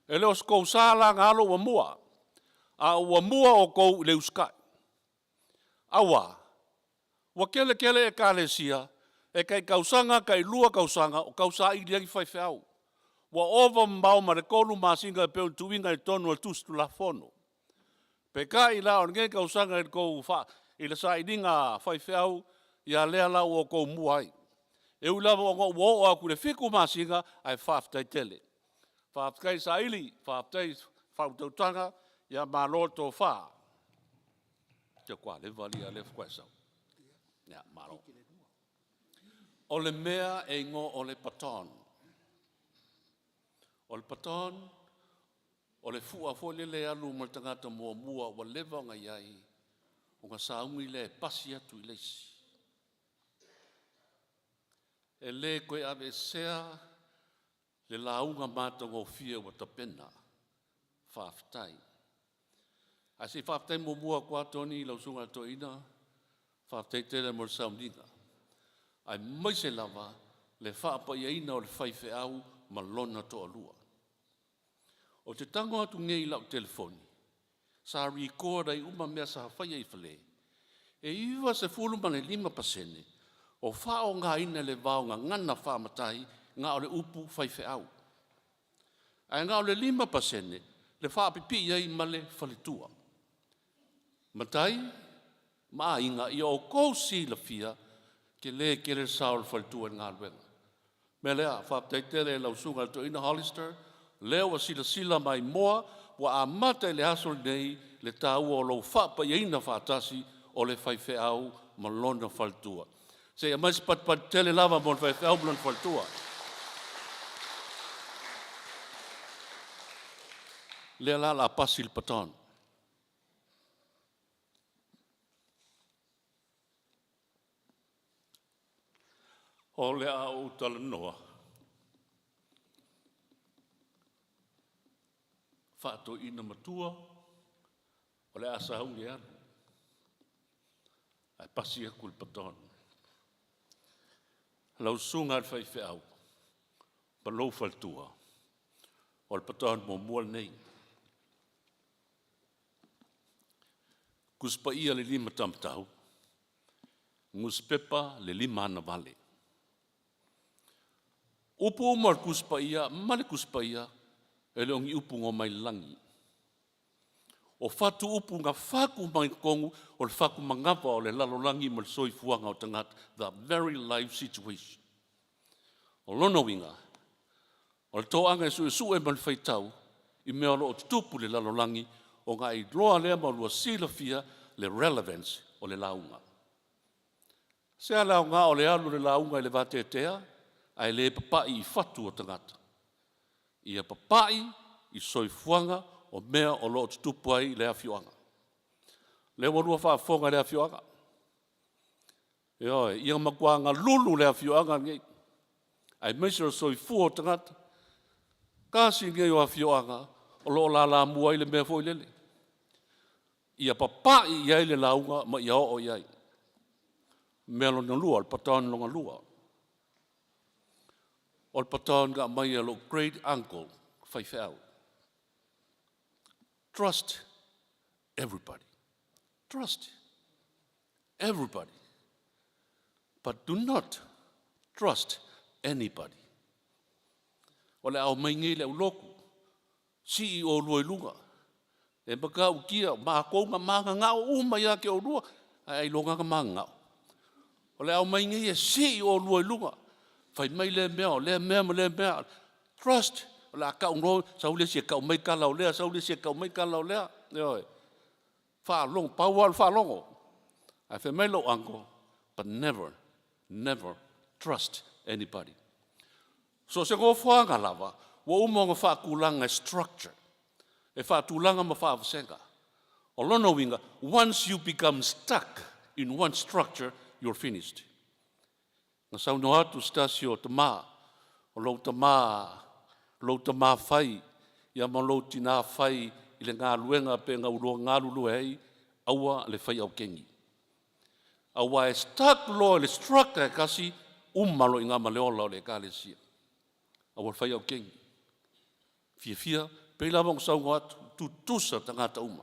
E leo skou sāla ngalo ua mua. A ua mua o kou le uskai. Awa, ua kele kele e kāresia, e kai kausanga, kai lua kausanga, o kausa i liangi whai whiau. Wa ova mbao ma re kolu masinga pe un tuinga i tonu al tustu la fono. Pe ka i la on nge kausanga i kou fa, i la sa i dinga whai whiau, i a lea la o kou muai. E ulawa o ngā o aku le whiku masinga ai whaftai tele. Whaftai sa ili, whaftai whautautanga, i a malo to wha. Te kwa le vali a le whkwa sau. Ia, malo. O le mea e ngō o le paton. O le paton, o le fua fole le alu ma le tangata mua mua wa lewa nga iai, o ngā saungi le pasi atu i leisi. E le koe ave sea, le launga mata ngō fia wa tapena, whaftai. A si whaftai mua mua kua toni i lausunga to ina, whaftai tere mo le saunga. Ai maise lava, le whaapa ia ina o le whaife au, ma lona to alua. O te tango atu ngei lau telefoni, sa recorda i uma mea sa whaia i whale, e iwa se fulu mane 5%, o whao ngā ina le vau ngā ngana whamatai, ngā o le upu whaife au. Ai ngā o le 5%, le whaapipi iai ma le whaletua. Matai, maa inga i o kousi la fia, ke le kere sao le whaletua ngā luenga. Me lea, whaapteitere lau sunga to ina Hollister, leo a sila mai moa, wa a mata le hasol nei le tau o lau whaapa ina whaatasi o le whaife au ma lona whaltua. Se a mais pat tele lava mo le whaife au ma lona whaltua. Lea la pasi le paton. O le a o tala noa. Whaato ina matua, o le asa haunge anu. Ai pasi aku le paton. Lau sunga al whaife au, pa lou whaltua, o le paton mo mua nei. Kuspa ia le 5 tamtau, nguspepa le 5 ana vale. Upu umar kuspa ia, male kuspa ia, e le ongi upu ngō mai langi. O whatu upu ngā whaku mai kongu, o le whaku mangapa o le lalolangi ma le soifuanga o tangata, the very life situation. O lono winga, o le toanga e su e man whaitau, i mea lo o tupu le lalolangi, o ngā i loa lea ma lua sila fia le relevance o le launga. Sea launga o le alu le launga i le vatetea, ai le papai i whatu o tangata. Ia papai i soifuanga o mea o lo tupu ai le awhioanga. Le warua whaafonga le awhioanga. Ia makua ngā lulu le awhioanga ngei. Ai meisira soifua o tangata. Kasi ngei o awhioanga o lo la mua i le mea fo i lele. Ia papai i ai le launga ma ia o iai. Mea lo na lua, le patan lo ngā lua. O le patan ga mai lo great uncle whaife au. Trust everybody. Trust everybody. But do not trust anybody. O le au mai ngai le uloku. CEO loi lunga. E maka ukia, maa kounga maanga ngao uma ia ke o lua. Ai longa ka maanga ngao. O le au mai ngai e CEO loi lunga. Fai mai le mea o le mea ma le mea. Trust. O le aka unro, sau le si kau mai ka lau lea, sau le si kau mai ka lau lea. Ioi. Wha long, paual wha longo. Ai fai mai lo ango. But never, never trust anybody. So se ngō whaanga lava, wa umonga wha kulanga structure. E wha tūlanga ma wha wasenga. O lono winga, once you become stuck in one structure, you're finished. Nga sau no atu stasio te mā, o lau te mā whai, ia ma lau tina whai, i le ngā luenga pe ngā urua ngā lulu hei, aua le whai au kengi. Aua e stuck lo le structure kasi, umalo i ngā maleola o le kālesia. Awa whai au kengi. Fia, peila mong sau ngā tu tusa ta ngāta uma.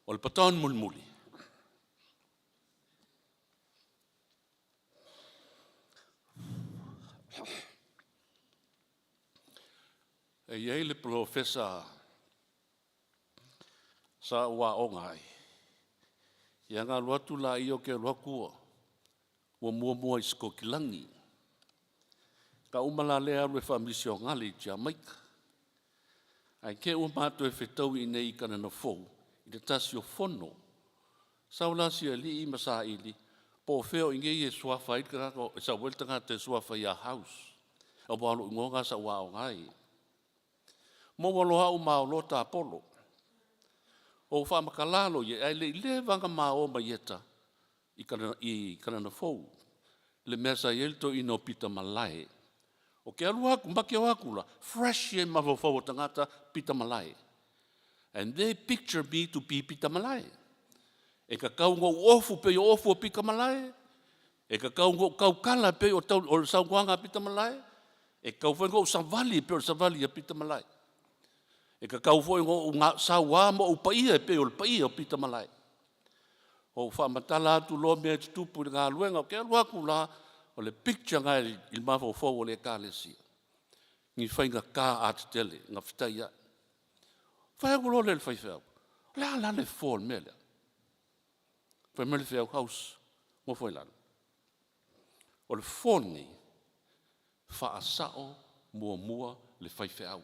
O le pataon muli. E iei le profesa sa ua o ngai. Ia ngā luatu la i o ke luakua. Ua mua i Skokilangi. Ka umala lea rue whamisio ngali Jamaica. Ai ke umatu e whetau i nei kana na fou, i te tasi o whono. Saulasi e li i masa ili, po wheo i ngei e suafa i kako, e sa weltanga te suafa i a house. O walo i ngonga sa wao ngai. Mo waloha u mao lota apolo. O whamakalalo i ai le vanga mao ma ieta i kana na fou. Le mesa i elto i no pita malai. O ke alu haku, mbaki o haku la, fresh e mawawhawa tangata Pita Malai. And they picture me to be Pita Malai. E ka kaungo ofu pe o ofu o Pita Malai. E ka kaungo kaukala pe o sauwanga Pita Malai. E ka kaungo savali pe o savali a Pita Malai. E ka kaungo sauwama o paia pe o paia o Pita Malai. O whamatala atu lo mea tupu ngā luenga, o ke alu haku la, o le picture ngai il mafo fo o le kālesia. Ngi whainga kā ātitele, ngā whitai ai. Whaiaku lo le whai whau. Lea la le fōl mele. Whai mele whau house, mo whai lana. O le fōl ni, whaasao mua le whai whau.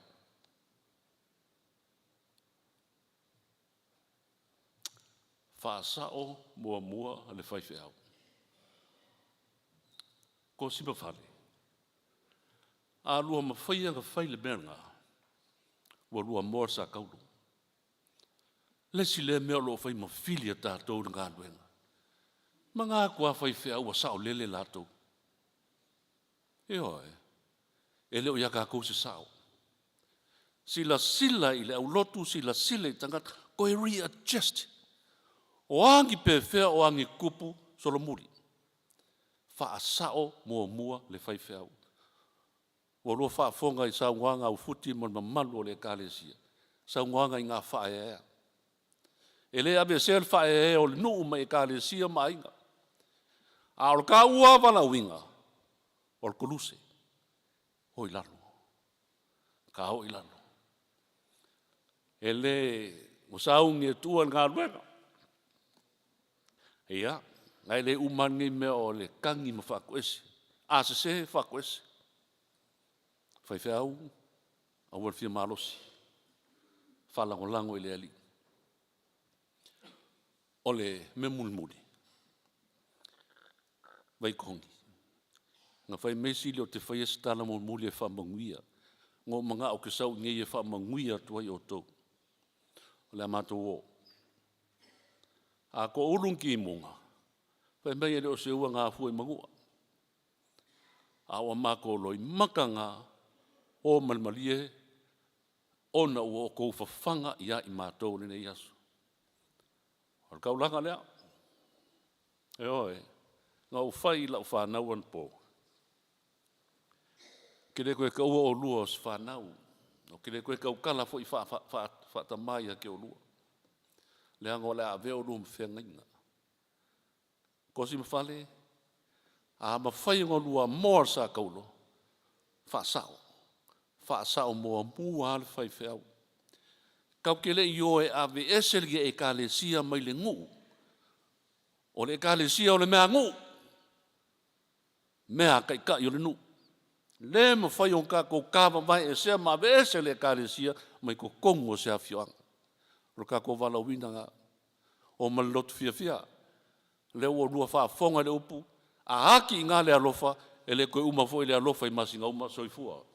Whaasao mua le whai whau. Ko sipa whare. A lua mawhaia ka whai le merenga. Wa lua mora sa kaulu. Lesi le mea lo whai mawhili a tātou na ngā luenga. Ma ngā kua whai whea ua sao lele lātou. E oi. E leo ia kā kousi sao. Sila i le au lotu, sila i tangata. Ko e readjust. O angi pe whea o angi kupu solomuri. Whaasao mua le whai whau. O roa whaafonga i sauanga au futi mo mamalu o le kālesia. Sauanga i ngā whaea. E le abe sel whaea o le nuu mai kālesia ma inga. A o ka ua wala winga. O le koluse. Hoi lalo. Ka hoi lalo. E le musaungi e tuan ngā luenga. Ia. Ngai le umangi mea o le kangi ma whakoese. Asese whakoese. Whai whau, a wal fia malosi. Whalangolango i le ali. O le me mulmuli. Vai kongi. Nga whai mesi leo te whai estana mulmuli e whamanguia. Ngō mga o ke sau ngei e whamanguia tuai o tau. O le amato o. A ko urungi i munga. Whai mei leo se ua ngā fua i mangua. A o mako loi makanga o malmalie ona ua o kou whawhanga ia i mātou nene i asu. Ar kaulanga lea. E oi, ngā u whai lau whanau an pō. Kere koe ka ua o lua o whanau. O kere koe ka ukala fo i whatamai a ke o lua. Lea ngō lea veo lua mwhengainga. ko si mafale, a mawhai ngolua mor sa kaulo, whaasao moa mua ale whai whiau. Kau ke le io e ave eseli e ka le sia mai le ngu. O le ka le sia o le mea ngu. Mea kai ka i o le nu. Le ma whai o ka ko kawa mai e sea ma ave eseli e ka le sia mai ko kongo sea fioanga. Ro ka ko wala wina nga o malot fia fia. Le ua rua wha fonga le upu. A haki ngā le alofa e le koe uma fo i le alofa i masinga uma soifua.